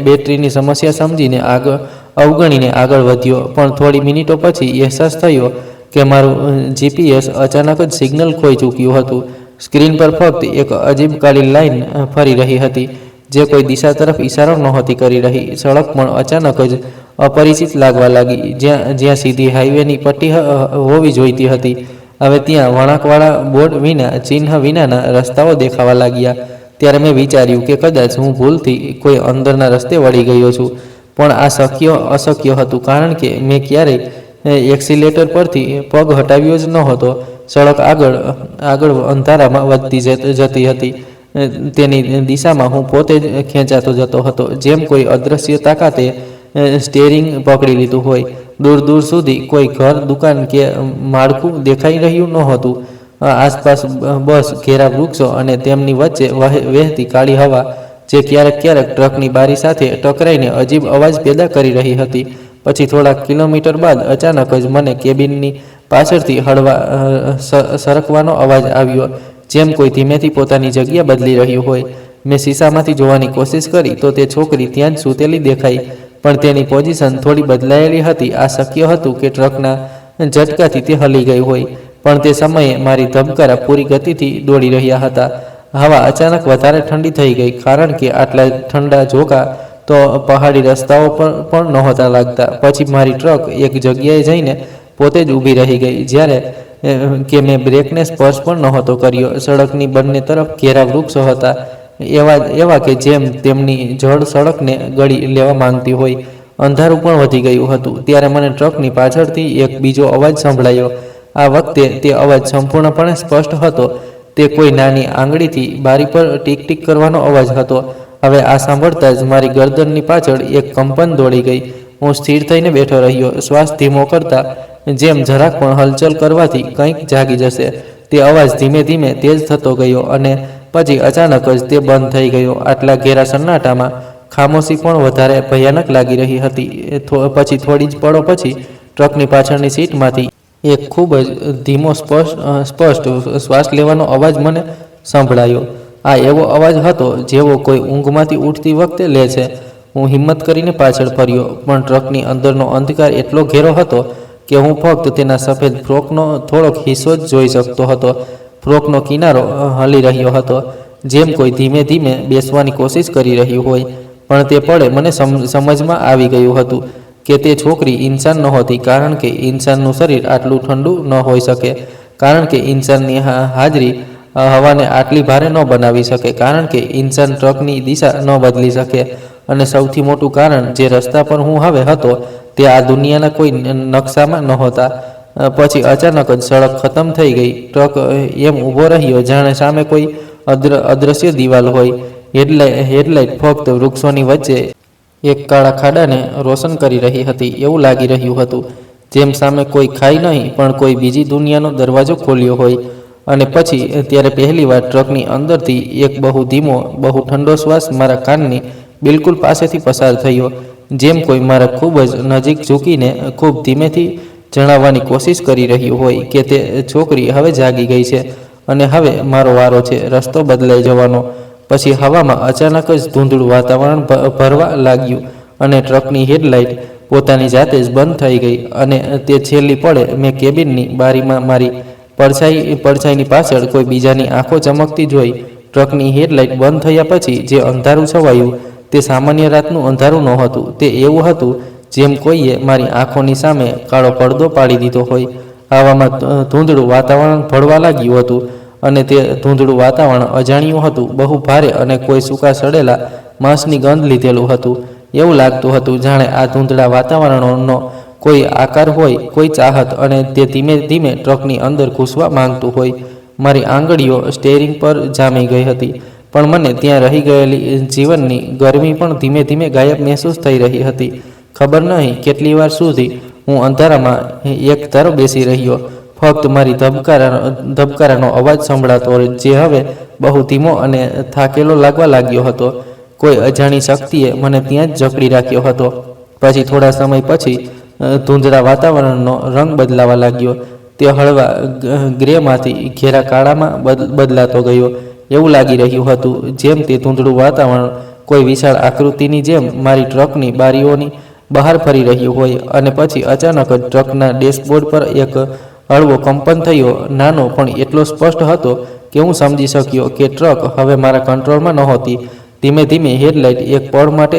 બેટરીની સમસ્યા સમજીને અવગણીને આગળ વધ્યો, પણ થોડી મિનિટો પછી અહેસાસ થયો કે મારું જીપીએસ અચાનક જ સિગ્નલ ખોઈ ચૂક્યું હતું. સ્ક્રીન પર ફક્ત એક અજીબ કાળી લાઇન ફરી રહી હતી, જે કોઈ દિશા તરફ ઇશારો નહોતી કરી રહી. સડક પણ અચાનક જ અપરિચિત લાગવા લાગી. જ્યાં સીધી હાઈવેની પટ્ટી હોવી જોઈતી હતી, હવે ત્યાં વળાંકવાળા બોર્ડ વિના, ચિહ્ન વિનાના રસ્તાઓ દેખાવા લાગ્યા. ત્યારે મેં વિચાર્યું કે કદાચ હું ભૂલથી કોઈ અંદરના રસ્તે વળી ગયો છું. પણ આ અશક્ય હતું, કારણ કે મેં ક્યારેય એક્સિલેટર પરથી પગ હટાવ્યો જ નહોતો. સડક આગળ અંધારામાં વધતી જતી હતી. તેની દિશામાં હું પોતે જ ખેંચાતો જતો હતો, જેમ કોઈ અદૃશ્ય તાકાતે સ્ટેરિંગ પકડી લીધું હોય. દૂર દૂર સુધી કોઈ ઘર, દુકાન કે માળખું દેખાઈ રહ્યું નહોતું. આસપાસ બસ ઘેરા વૃક્ષો અને તેમની વચ્ચે વહેતી કાળી હવા, જે ક્યારેક ક્યારેક ટ્રકની બારી સાથે ટકરાઈને અજીબ અવાજ પેદા કરી રહી હતી. પછી થોડા કિલોમીટર બાદ અચાનક જ મને કેબિનની પાછળથી હળવા સરકવાનો અવાજ આવ્યો, જેમ કોઈ ધીમેથી પોતાની જગ્યા બદલી રહ્યું હોય. મેં શીશામાંથી જોવાની કોશિશ કરી તો તે છોકરી ત્યાં જ સૂતેલી દેખાઈ, પણ તેની પોઝિશન થોડી બદલાયેલી હતી. આ શક્ય હતું કે ટ્રકના ઝટકાથી તે હલી ગઈ હોય, પણ તે સમયે મારી ધબકારા પૂરી ગતિથી દોડી રહ્યા હતા. હવા અચાનક વધારે ઠંડી થઈ ગઈ, કારણ કે આટલા ઠંડા ઝોકા તો પહાડી રસ્તાઓ પર પણ નહોતા લાગતા. પછી મારી ટ્રક એક જગ્યાએ જઈને પોતે જ ઊભી રહી ગઈ, જ્યારે કે મેં બ્રેકને સ્પર્શ પણ નહોતો કર્યો. સડકની બંને તરફ ઘેરા વૃક્ષો હતા, એવા કે જેમ તેમની જળ સડકને ગળી લેવા માંગતી હોય. અંધારું પણ વધી ગયું હતું. ત્યારે મને ટ્રકની પાછળથી એક બીજો અવાજ સંભળાયો. આ વખતે તે અવાજ સંપૂર્ણપણે સ્પષ્ટ હતો. તે કોઈ નાની આંગળીથી બારી પર ટીક ટીક કરવાનો અવાજ હતો. હવે આ સાંભળતા જ મારી ગરદનની પાછળ એક કંપન દોડી ગઈ. હું સ્થિર થઈને બેઠો રહ્યો, શ્વાસ ધીમો કરતા, જેમ જરાક પણ હલચલ કરવાથી કંઈક જાગી જશે. તે અવાજ ધીમે ધીમે તેજ થતો ગયો અને પછી અચાનક જ તે બંધ થઈ ગયો. આટલા ઘેરા સન્નાટામાં ખામોશી પણ વધારે ભયાનક લાગી રહી હતી. પછી થોડી જ પળો પછી ટ્રકની પાછળની સીટમાંથી એક ખૂબ જ ધીમો સ્પષ્ટ શ્વાસ લેવાનો અવાજ મને સંભળાયો. આ એવો અવાજ હતો જેવો કોઈ ઊંઘમાંથી ઉઠતી વખતે લે છે. હું હિંમત કરીને પાછળ ફર્યો, પણ ટ્રકની અંદરનો અંધકાર એટલો ઘેરો હતો કે હું ફક્ત તેના સફેદ ફ્રોકનો થોડોક હિસ્સો જ જોઈ શકતો હતો. ફ્રોકનો કિનારો હલી રહ્યો હતો, જેમ કોઈ ધીમે ધીમે બેસવાની કોશિશ કરી રહ્યું હોય. પણ તે પળે મને સમજમાં આવી ગયું હતું કે તે છોકરી ઇન્સાન નહોતી, કારણ કે ઇન્સાનનું શરીર આટલું ઠંડુ ન હોઈ શકે, કારણ કે ઇન્સાનની હાજરી હવાને આટલી ભારે ન બનાવી શકે, કારણ કે ઇન્સાન ટ્રકની દિશા ન બદલી શકે, અને સૌથી મોટું કારણ, જે રસ્તા પર હું હવે હતો તે આ દુનિયાના કોઈ નકશામાં નહોતા. પછી અચાનક જ સડક ખતમ થઈ ગઈ. ટ્રક એમ ઊભો રહ્યો જાણે સામે કોઈ અદ્રશ્ય દિવાલ હોય. હેડલાઇટ ફક્ત વૃક્ષોની વચ્ચે એક કાળા ખાડાને રોશન કરી રહી હતી. એવું લાગી રહ્યું હતું જેમ સામે કોઈ ખાઈ નહીં, પણ કોઈ બીજી દુનિયાનો દરવાજો ખોલ્યો હોય. અને પછી ત્યારે પહેલીવાર ટ્રકની અંદરથી એક બહુ ધીમો, બહુ ઠંડો શ્વાસ મારા કાનની બિલકુલ પાસેથી પસાર થયો, જેમ કોઈ મારા ખૂબ જ નજીક ઝૂકીને ખૂબ ધીમેથી જણાવવાની કોશિશ કરી રહ્યું હોય કે તે છોકરી હવે જાગી ગઈ છે અને હવે મારો વારો છે રસ્તો બદલાઈ જવાનો. પછી હવામાં અચાનક જ ધૂંધળું વાતાવરણ ભરવા લાગ્યું અને ટ્રકની હેડલાઇટ પોતાની જાતે જ બંધ થઈ ગઈ. અને તે છેલ્લી પળે મેં કેબિનની બારીમાં મારી પડછાઈની પાછળ કોઈ બીજાની આંખો ચમકતી જોઈ. ટ્રકની હેડલાઇટ બંધ થયા પછી જે અંધારું છવાયું તે સામાન્ય રાતનું અંધારું નહોતું. તે એવું હતું જેમ કોઈએ મારી આંખોની સામે કાળો પડદો પાડી દીધો હોય. હવામાં ધૂંધળું વાતાવરણ ભળવા લાગ્યું હતું અને તે ધૂંધળું વાતાવરણ અજાણ્યું હતું, બહુ ભારે અને કોઈ સૂકા સડેલા માંસની ગંધ લીધેલું હતું. એવું લાગતું હતું જાણે આ ધૂંધળા વાતાવરણનો કોઈ આકાર હોય, કોઈ ચાહત, અને તે ધીમે ધીમે ટ્રકની અંદર ઘૂસવા માંગતું હોય. મારી આંગળીઓ સ્ટેરિંગ પર જામી ગઈ હતી, પણ મને ત્યાં રહી ગયેલી જીવનની ગરમી પણ ધીમે ધીમે ગાયબ મહેસૂસ થઈ રહી હતી. ખબર નહીં કેટલી વાર સુધી હું અંધારામાં એક ધારો બેસી રહ્યો, ફક્ત મારી ધબકારાનો અવાજ સંભળાતો, જે હવે બહુ ધીમો અને થાકેલો લાગવા લાગ્યો હતો. કોઈ અજાણી શક્તિએ મને ત્યાં જ જકડી રાખ્યો હતો. પછી થોડા સમય પછી ધૂંધળા વાતાવરણનો રંગ બદલાવા લાગ્યો. તે હળવા ગ્રેમાંથી ઘેરા કાળામાં બદલાતો ગયો. એવું લાગી રહ્યું હતું જેમ તે ધૂંધળું વાતાવરણ કોઈ વિશાળ આકૃતિની જેમ મારી ટ્રકની બારીઓની બહાર ફરી રહ્યું હોય. અને પછી અચાનક જ ટ્રકના ડેશબોર્ડ પર એક હળવો કંપન થયો, નાનો પણ એટલો સ્પષ્ટ હતો કે હું સમજી શક્યો કે ટ્રક હવે મારા કંટ્રોલમાં નહોતી. ધીમે ધીમે હેડલાઇટ એક પળ માટે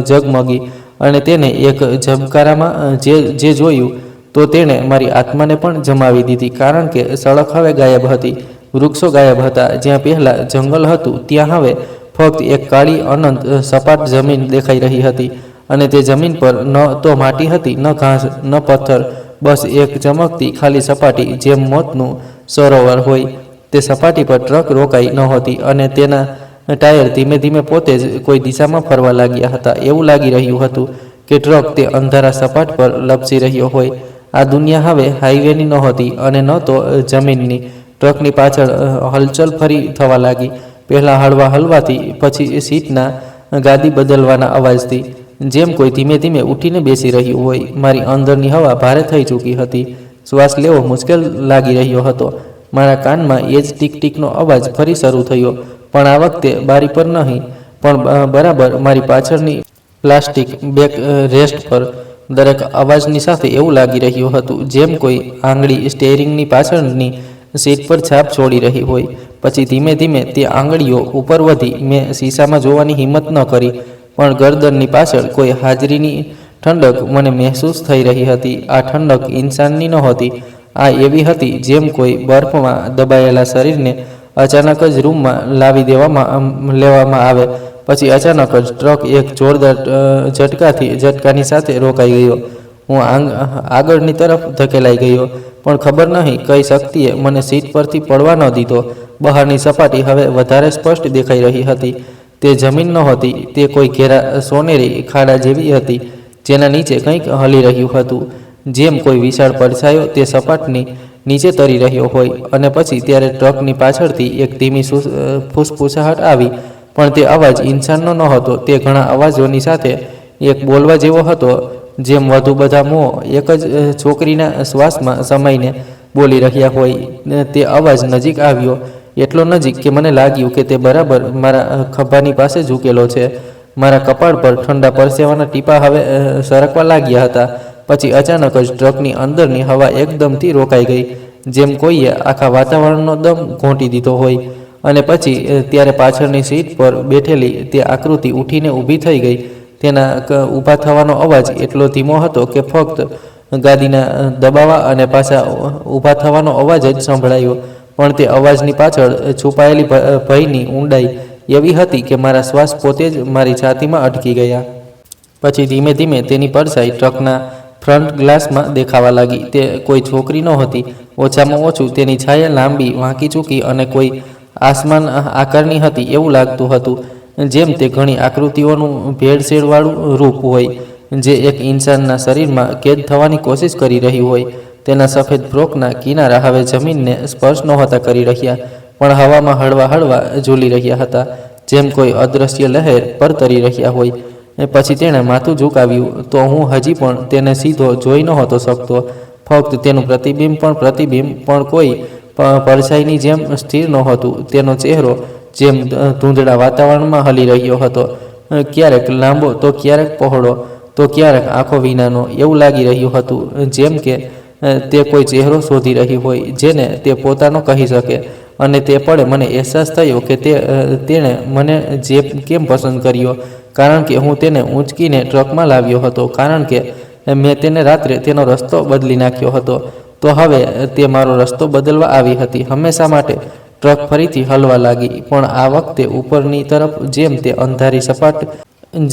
ઝગમગી અને તેને એક ઝબકારામાં જે જોયું તો તેણે મારી આત્માને પણ જમાવી દીધી, કારણ કે સડક હવે ગાયબ હતી. વૃક્ષો ગાયબ હતા. જ્યાં પહેલાં જંગલ હતું ત્યાં હવે ફક્ત એક કાળી અનંત સપાટ જમીન દેખાઈ રહી હતી. અને તે જમીન પર ન તો માટી હતી, ન ઘાસ, ન પથ્થર, બસ એક ચમકતી ખાલી સપાટી, જેમ મોતનું સરોવર હોય. તે સપાટી પર ટ્રક રોકાઈ નહોતી અને તેના ટાયર ધીમે ધીમે પોતે જ કોઈ દિશામાં ફરવા લાગ્યા હતા. એવું લાગી રહ્યું હતું કે ટ્રક તે અંધારા સપાટ પર લપસી રહ્યો હોય. આ દુનિયા હવે હાઈવેની નહોતી અને ન તો જમીનની. ટ્રકની પાછળ હલચલ ફરી થવા લાગી. પહેલાં હળવા હલવાથી, પછી સીટના ગાદી બદલવાના અવાજથી, જેમ કોઈ ધીમે ધીમે ઉઠીને બેસી રહ્યું હોય. મારી અંદરની હવા ભારે થઈ ચૂકી હતી. શ્વાસ લેવો મુશ્કેલ લાગી રહ્યો હતો. મારા કાનમાં એ જ ટીક ટીકનો અવાજ ફરી શરૂ થયો, પણ આ વખતે બારી પર નહીં, પણ બરાબર મારી પાછળની પ્લાસ્ટિક બેક રેસ્ટ પર. દરેક અવાજની સાથે એવું લાગી રહ્યું હતું જેમ કોઈ આંગળી સ્ટેરિંગની પાછળની સીટ પર છાપ છોડી રહી હોય. પછી ધીમે ધીમે તે આંગળીઓ ઉપર વધી. મેં શીશામાં જોવાની હિંમત ન કરી, પણ ગરદનની પાછળ કોઈ હાજરીની ઠંડક મને મહેસૂસ થઈ રહી હતી. આ ઠંડક ઇન્સાનની નહોતી. આ એવી હતી જેમ કોઈ બરફમાં દબાયેલા શરીરને અચાનક જ રૂમમાં લાવી લેવામાં આવે. પછી અચાનક જ ટ્રક એક જોરદાર ઝટકાની સાથે રોકાઈ ગયો. હું આગળની તરફ ધકેલાઈ ગયો, પણ ખબર નહીં કઈ શક્તિએ મને સીટ પરથી પડવા ન દીધો. બહારની સપાટી હવે વધારે સ્પષ્ટ દેખાઈ રહી હતી. તે જમીન નહોતી, તે કોઈ ઘેરા સોનેરી ખાડા જેવી હતી, જેના નીચે કંઈક હલી રહ્યું હતું, જેમ કોઈ વિશાળ પડછાયો તે સપાટની નીચે તરી રહ્યો હોય. અને પછી ત્યારે ટ્રકની પાછળથી એક ધીમી ફૂસફૂસાહટ આવી, પણ તે અવાજ ઇન્સાનનો નહોતો. તે ઘણા અવાજોની સાથે એક બોલવા જેવો હતો, જેમ વધુ બધા મોં એક જ છોકરીના શ્વાસમાં સમાઈને બોલી રહ્યા હોય. તે અવાજ નજીક આવ્યો, એટલો નજીક કે મને લાગ્યું કે તે બરાબર મારા ખભાની પાસે ઝૂકેલો છે. મારા કપાળ પર ઠંડા પરસેવાના ટીપા હવે સરકવા લાગ્યા હતા. પછી અચાનક જ ટ્રકની અંદરની હવા એકદમથી રોકાઈ ગઈ, જેમ કોઈએ આખા વાતાવરણનો દમ ઘોંટી દીધો હોય. અને પછી ત્યારે પાછળની સીટ પર બેઠેલી તે આકૃતિ ઉઠીને ઊભી થઈ ગઈ. તેના ઊભા થવાનો અવાજ એટલો ધીમો હતો કે ફક્ત ગાદીના દબાવા અને પાછા ઊભા થવાનો અવાજ જ સંભળાયો. પણ તે અવાજની પાછળ છુપાયેલી ભયની ઊંડાઈ એવી હતી કે મારા શ્વાસ પોતે જ મારી છાતીમાં અટકી ગયા. પછી ધીમે ધીમે તેની પડછાઈ ટ્રકના ફ્રન્ટ ગ્લાસમાં દેખાવા લાગી. તે કોઈ છોકરી નહોતી. ઓછામાં ઓછું તેની છાયા લાંબી, વાંકી ચૂકી અને કોઈ આસમાન આકારની હતી. એવું લાગતું હતું જેમ તે ઘણી આકૃતિઓનું ભેળસેળવાળું રૂપ હોય, જે એક ઇન્સાનના શરીરમાં કેદ થવાની કોશિશ કરી રહ્યું હોય. તેના સફેદ ફ્રોકના કિનારા હવે જમીનને સ્પર્શ નહોતા કરી રહ્યા, પણ હવામાં હળવા હળવા ઝૂલી રહ્યા હતા, જેમ કોઈ અદૃશ્ય લહેર પર તરી રહ્યા હોય. પછી તેણે માથું ઝુકાવ્યું તો હું હજી પણ તેને સીધો જોઈ નહોતો શકતો. ફક્ત તેનું પ્રતિબિંબ પણ કોઈ પડછાઈની જેમ સ્થિર નહોતું. તેનો ચહેરો જેમ ધૂંધળા વાતાવરણમાં હલી રહ્યો હતો, ક્યારેક લાંબો તો ક્યારેક પહોળો તો ક્યારેક આંખો વિનાનો. એવું લાગી રહ્યું હતું જેમ કે તે કોઈ ચહેરો શોધી રહી હોય જેને તે પોતાનો કહી શકે. અને તે પળે મને અહેસાસ થયો કે તેણે મને કેમ પસંદ કર્યો, કારણ કે હું તેને ઊંચકીને ટ્રકમાં લાવ્યો હતો, કારણ કે મેં તેને રાત્રે તેનો રસ્તો બદલી નાખ્યો હતો. તો હવે તે મારો રસ્તો બદલવા આવી હતી, હંમેશા માટે. ટ્રક ફરીથી હલવા લાગી, પણ આ વખતે ઉપરની તરફ, જેમ તે અંધારી સપાટ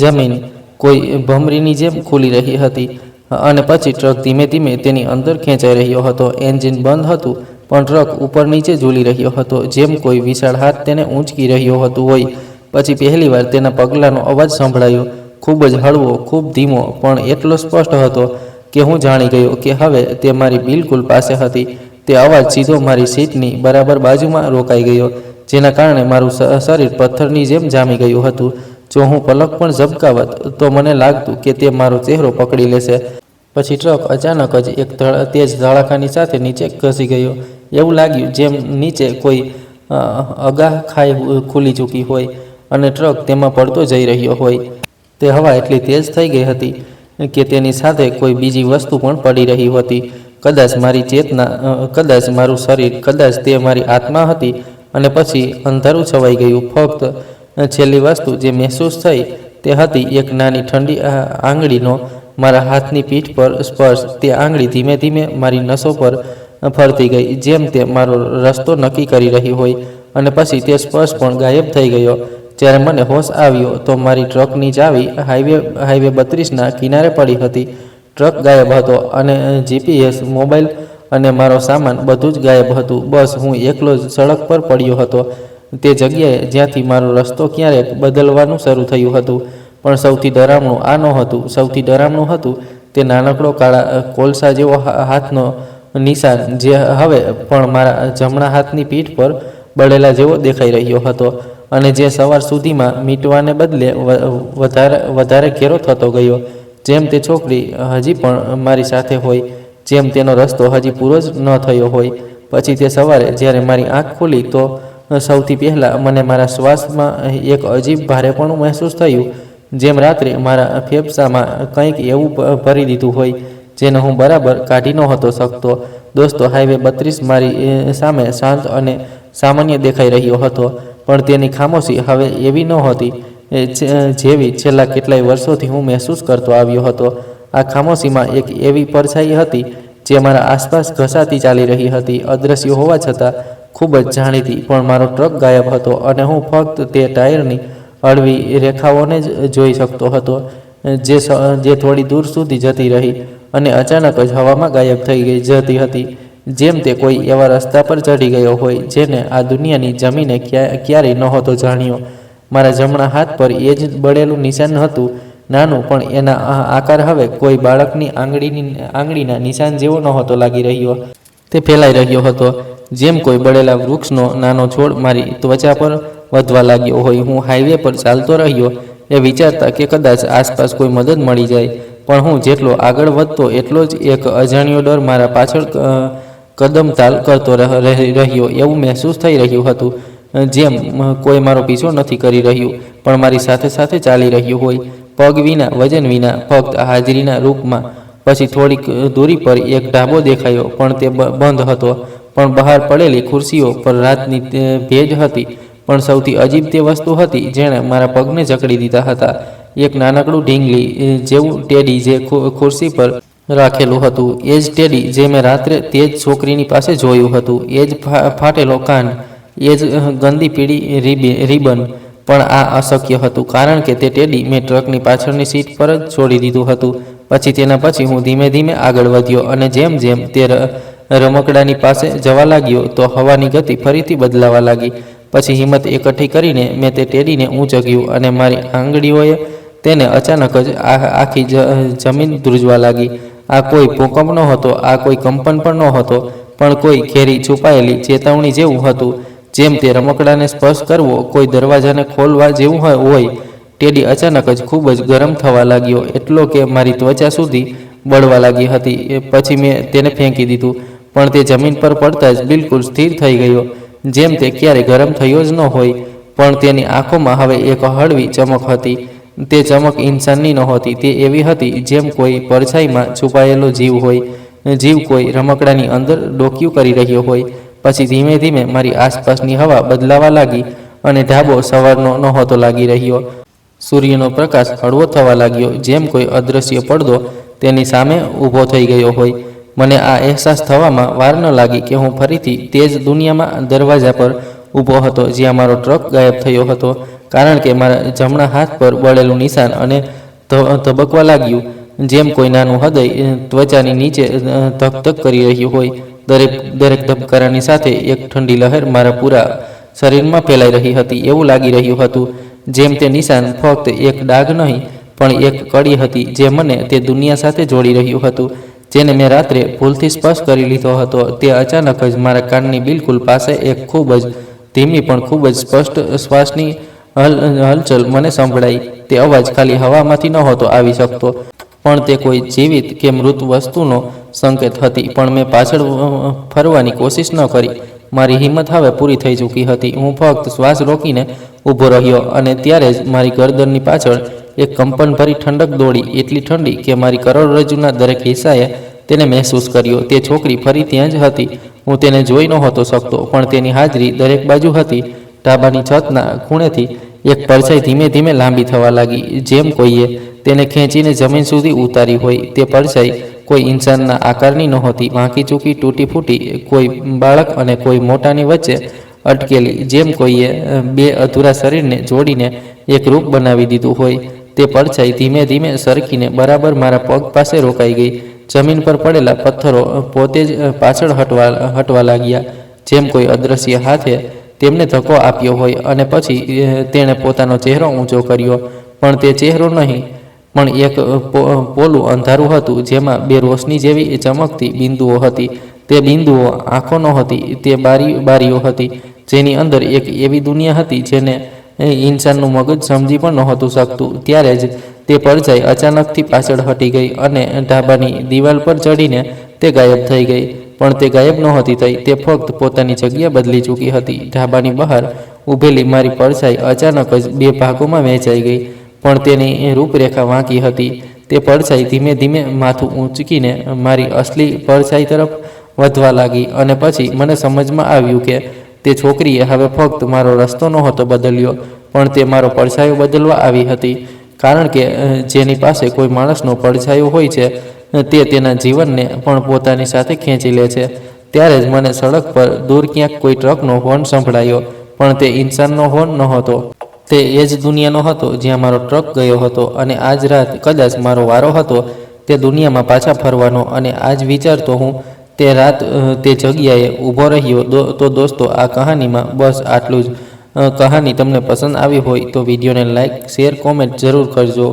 જમીન કોઈ ભમરીની જેમ ખુલી રહી હતી. અને પછી ટ્રક ધીમે ધીમે તેની અંદર ખેંચાઈ રહ્યો હતો. એન્જિન બંધ હતું, પણ ટ્રક ઉપર નીચે ઝૂલી રહ્યો હતો, જેમ કોઈ વિશાળ હાથ તેને ઊંચકી રહ્યો હતું હોય. પછી પહેલીવાર તેના પગલાંનો અવાજ સંભળાયો, ખૂબ જ હળવો, ખૂબ ધીમો, પણ એટલો સ્પષ્ટ હતો કે હું જાણી ગયો કે હવે તે મારી બિલકુલ પાસે હતી. તે અવાજ સીધો મારી સીટની બરાબર બાજુમાં રોકાઈ ગયો, જેના કારણે મારું શરીર પથ્થરની જેમ જામી ગયું હતું. જો હું પલક પણ ઝબકાવત તો મને લાગતું કે તે મારો ચહેરો પકડી લેશે. પછી ટ્રક અચાનક જ એક તેજ ધડાકાની સાથે નીચે ઘસી ગયો. એવું લાગ્યું જેમ નીચે કોઈ અગાહ ખાઈ ખુલી ચૂકી હોય અને ટ્રક તેમાં પડતો જઈ રહ્યો હોય. તે હવા એટલી તેજ થઈ ગઈ હતી કે તેની સાથે કોઈ બીજી વસ્તુ પણ પડી રહી હતી. કદાચ મારી ચેતના, કદાચ મારું શરીર, કદાચ તે મારી આત્મા હતી. અને પછી અંધારું છવાઈ ગયું. ફક્ત છેલ્લી વસ્તુ જે મહેસૂસ થઈ તે હતી એક નાની ઠંડી આંગળીનો મારા હાથની પીઠ પર સ્પર્શ. તે આંગળી ધીમે ધીમે મારી નસો પર ફરતી ગઈ, જેમ તે મારો રસ્તો નક્કી કરી રહી હોય. અને પછી તે સ્પર્શ પણ ગાયબ થઈ ગયો. જ્યારે મને હોશ આવ્યો તો મારી ટ્રકની ચાવી હાઈવે 32ના કિનારે પડી હતી. ટ્રક ગાયબ હતો અને GPS, મોબાઈલ અને મારો સામાન બધું જ ગાયબ હતું. બસ હું એકલો જ સડક પર પડ્યો હતો, તે જગ્યાએ જ્યાંથી મારો રસ્તો ક્યારેક બદલવાનું શરૂ થયું હતું. પણ સૌથી ડરામણું આ નહોતું. સૌથી ડરામણું હતું તે નાનકડો કાળા કોલસા જેવો હાથનો નિશાન, જે હવે પણ મારા જમણા હાથની પીઠ પર બળેલા જેવો દેખાઈ રહ્યો હતો, અને જે સવાર સુધીમાં મીટવાને બદલે વધારે ઘેરો થતો ગયો. જેમ તે છોકરી હજી પણ મારી સાથે હોય, જેમ તેનો રસ્તો હજી પૂરો જ ન થયો હોય. પછી તે સવારે જ્યારે મારી આંખ ખુલી તો સૌથી પહેલાં મને મારા શ્વાસમાં એક અજીબ ભારેપણું મહેસૂસ થયું, જેમ રાત્રે મારા ફેફસામાં કંઈક એવું ભરી દીધું હોય જેને હું બરાબર કાઢી નહોતો શકતો. દોસ્તો, હાઈવે 32 મારી સામે શાંત અને સામાન્ય દેખાઈ રહ્યો હતો, પણ તેની ખામોશી હવે એવી નહોતી જેવી છેલ્લા કેટલાય વર્ષોથી હું મહેસૂસ કરતો આવ્યો હતો. આ ખામોશીમાં એક એવી પરછાઈ હતી જે મારા આસપાસ ઘસાતી ચાલી રહી હતી, અદૃશ્ય હોવા છતાં ખૂબ જ જાણીતી. પણ મારો ટ્રક ગાયબ હતો અને હું ફક્ત તે ટાયરની હળવી રેખાઓને જ જોઈ શકતો હતો, જે થોડી દૂર સુધી જતી રહી અને અચાનક જ હવામાં ગાયબ થઈ જતી હતી. જેમ તે કોઈ એવા રસ્તા પર ચઢી ગયો હોય જેને આ દુનિયાની જમીને ક્યારેય નહોતો જાણ્યો. મારા જમણા હાથ પર એ જ બળેલું નિશાન હતું, નાનું, પણ એના આકાર હવે કોઈ બાળકની આંગળીના નિશાન જેવો નહોતો લાગી રહ્યો. તે ફેલાઈ રહ્યો હતો જેમ કોઈ બળેલા વૃક્ષનો નાનો છોડ મારી ત્વચા પર વધવા લાગ્યો હોય. હું હાઈવે પર ચાલતો રહ્યો, એ વિચારતા કે કદાચ આસપાસ કોઈ મદદ મળી જાય. પણ હું જેટલો આગળ વધતો એટલો જ એક અજાણ્યો ડર મારા પાછળ કદમતાલ કરતો રહ્યો. એવું મહેસૂસ થઈ રહ્યું હતું જેમ કોઈ મારો પીછો નથી કરી રહ્યું, પણ મારી સાથે સાથે ચાલી રહ્યું હોય, પગ વિના, વજન વિના, ફક્ત હાજરીના રૂપમાં. પછી થોડીક દૂરી પર એક ઢાબો દેખાયો, પણ તે બંધ હતો. પણ બહાર પડેલી ખુરશીઓ પર રાતની ભેજ હતી. પણ સૌથી અજીબ તે વસ્તુ હતી જેણે મારા પગને જકડી દીધા હતા. એક નાનકડું ઢીંગલી જેવું ટેડી જે ખુરશી પર રાખેલું હતું. એ જ ટેડી જે મેં રાત્રે તે જ છોકરીની પાસે જોયું હતું. એ જ ફાટેલો કાન, એ જ ગંદી પીળી રિબન. પણ આ અશક્ય હતું, કારણ કે તે ટેડી મેં ટ્રકની પાછળની સીટ પર જ છોડી દીધું હતું. પછી તેના પછી હું ધીમે ધીમે આગળ વધ્યો, અને જેમ જેમ તે રમકડાની પાસે જવા લાગ્યો તો હવાની ગતિ ફરીથી બદલાવા લાગી. પછી હિંમત એકઠી કરીને મેં તે ટેડીને ઊંચક્યું, અને મારી આંગળીઓએ તેને અચાનક જ આખી જમીન ધ્રુજવા લાગી. આ કોઈ ભૂકંપ નહોતો, આ કોઈ કંપન પણ નહોતો, પણ કોઈ ઘેરી છુપાયેલી ચેતવણી જેવું હતું. જેમ તે રમકડાને સ્પર્શ કરવો કોઈ દરવાજાને ખોલવા જેવું હોય. ટેડી અચાનક જ ખૂબ જ ગરમ થવા લાગ્યો, એટલો કે મારી ત્વચા સુધી બળવા લાગી હતી. પછી મેં તેને ફેંકી દીધું, પણ તે જમીન પર પડતા જ બિલકુલ સ્થિર થઈ ગયો, જેમ તે ક્યારેય ગરમ થયો જ ન હોય. પણ તેની આંખોમાં હવે એક હળવી ચમક હતી. તે ચમક ઇન્સાનની નહોતી, તે એવી હતી જેમ કોઈ પડછાઈમાં છુપાયેલો જીવ હોય, જીવ કોઈ રમકડાની અંદર ડોકિયું કરી રહ્યો હોય. પછી ધીમે ધીમે મારી આસપાસની હવા બદલાવા લાગી, અને ઢાબો સવારનો નહોતો લાગી રહ્યો. સૂર્યનો પ્રકાશ હળવો થવા લાગ્યો, જેમ કોઈ અદૃશ્ય પડદો તેની સામે ઊભો થઈ ગયો હોય. મને આ અહેસાસ થવામાં વાર ન લાગી કે હું ફરીથી તે જ દુનિયામાં દરવાજા પર ઊભો હતો જ્યાં મારો ટ્રક ગાયબ થયો હતો, કારણ કે મારા જમણા હાથ પર બળેલું નિશાન અને ધબકવા લાગ્યું, જેમ કોઈ નાનું હૃદય ત્વચાની નીચે ધક ધક કરી રહ્યું હોય. દરેક ધબકારાની સાથે એક ઠંડી લહેર મારા પૂરા શરીરમાં ફેલાઈ રહી હતી. એવું લાગી રહ્યું હતું જેમ તે નિશાન ફક્ત એક ડાઘ નહીં, પણ એક કડી હતી જે મને તે દુનિયા સાથે જોડી રહ્યું હતું, જેને મેં રાત્રે ભૂલથી સ્પર્શ કરી લીધો હતો. તે અચાનક જ મારા કાનની બિલકુલ પાસે એક ખૂબ જ ધીમી પણ ખૂબ જ સ્પષ્ટ શ્વાસની હલચલ મને સંભળાઈ. તે અવાજ ખાલી હવામાંથી નહોતો આવી શકતો, પણ તે કોઈ જીવિત કે મૃત વસ્તુનો સંકેત હતી. પણ મેં પાછળ ફરવાની કોશિશ ન કરી. મારી હિંમત હવે પૂરી થઈ ચૂકી હતી. હું ફક્ત શ્વાસ રોકીને ઊભો રહ્યો, અને ત્યારે જ મારી ગરદનની પાછળ એક કંપનભરી ઠંડક દોડી, એટલી ઠંડી કે મારી કરોડરજ્જુના દરેક હિસ્સાએ તેને મહેસૂસ કર્યો. તે છોકરી ફરી ત્યાં જ હતી. હું તેને જોઈ નહોતો શકતો, પણ તેની હાજરી દરેક બાજુ હતી. ઢાબાની છતના ખૂણેથી એક પડછાઈ ધીમે ધીમે લાંબી થવા લાગી, જેમ કોઈએ તેને ખેંચીને જમીન સુધી ઉતારી હોય. તે પડછાઈ કોઈ ઇન્સાનના આકારની નહોતી, વાંકી ચૂકી, તૂટી ફૂટી, કોઈ બાળક અને કોઈ મોટાની વચ્ચે અટકેલી, જેમ કોઈએ બે અધૂરા શરીરને જોડીને એક રૂપ બનાવી દીધું હોય. તે પડછાઈ ધીમે ધીમે સરકીને બરાબર મારા પગ પાસે રોકાઈ ગઈ. જમીન પર પડેલા પથ્થરો પોતે જ પાછળ હટવા લાગ્યા, જેમ કોઈ અદૃશ્ય હાથે તેમને ધક્કો આપ્યો હોય. અને પછી તેણે પોતાનો ચહેરો ઊંચો કર્યો, પણ તે ચહેરો નહીં, પણ એક પોલું અંધારું હતું, જેમાં બે રોશની જેવી ચમકતી બિંદુઓ હતી. તે બિંદુઓ આંખો નહોતી, તે બારીઓ હતી, જેની અંદર એક એવી દુનિયા હતી જેને ઇન્સાનનું મગજ સમજી પણ નહોતું શકતું. ત્યારે જ તે પડછાઈ અચાનકથી પાછળ હટી ગઈ અને ઢાબાની દિવાલ પર ચડીને તે ગાયબ થઈ ગઈ. પણ તે ગાયબ નહોતી થઈ, તે ફક્ત પોતાની જગ્યા બદલી ચૂકી હતી. ઢાબાની બહાર ઊભેલી મારી પડછાઈ અચાનક જ બે ભાગોમાં વહેંચાઈ ગઈ, પણ તેની રૂપરેખા વાંકી હતી. તે પડછાઈ ધીમે ધીમે માથું ઊંચકીને મારી અસલી પડછાઈ તરફ વધવા લાગી. અને પછી મને સમજમાં આવ્યું કે તે છોકરીએ હવે ફક્ત મારો રસ્તો નહોતો બદલ્યો, પણ તે મારો પડછાયો બદલવા આવી હતી. કારણ કે જેની પાસે કોઈ માણસનો પડછાયો હોય છે, તે તેના જીવનને પણ પોતાની સાથે ખેંચી લે છે. ત્યારે જ મને સડક પર દૂર ક્યાંક કોઈ ટ્રકનો હોર્ન સંભળાયો, પણ તે ઇન્સાનનો હોર્ન નહોતો. તે એ જ દુનિયાનો હતો જ્યાં મારો ટ્રક ગયો હતો. અને આજ રાત કદાચ મારો વારો હતો તે દુનિયામાં પાછા ફરવાનો. અને આજ વિચારતો હું તે રાત તે જગ્યાએ ઊભો રહ્યો. તો દોસ્તો, આ કહાનીમાં બસ આટલું જ. કહાની તમને પસંદ આવી હોય તો વિડીયોને લાઇક, શેર, કોમેન્ટ જરૂર કરજો.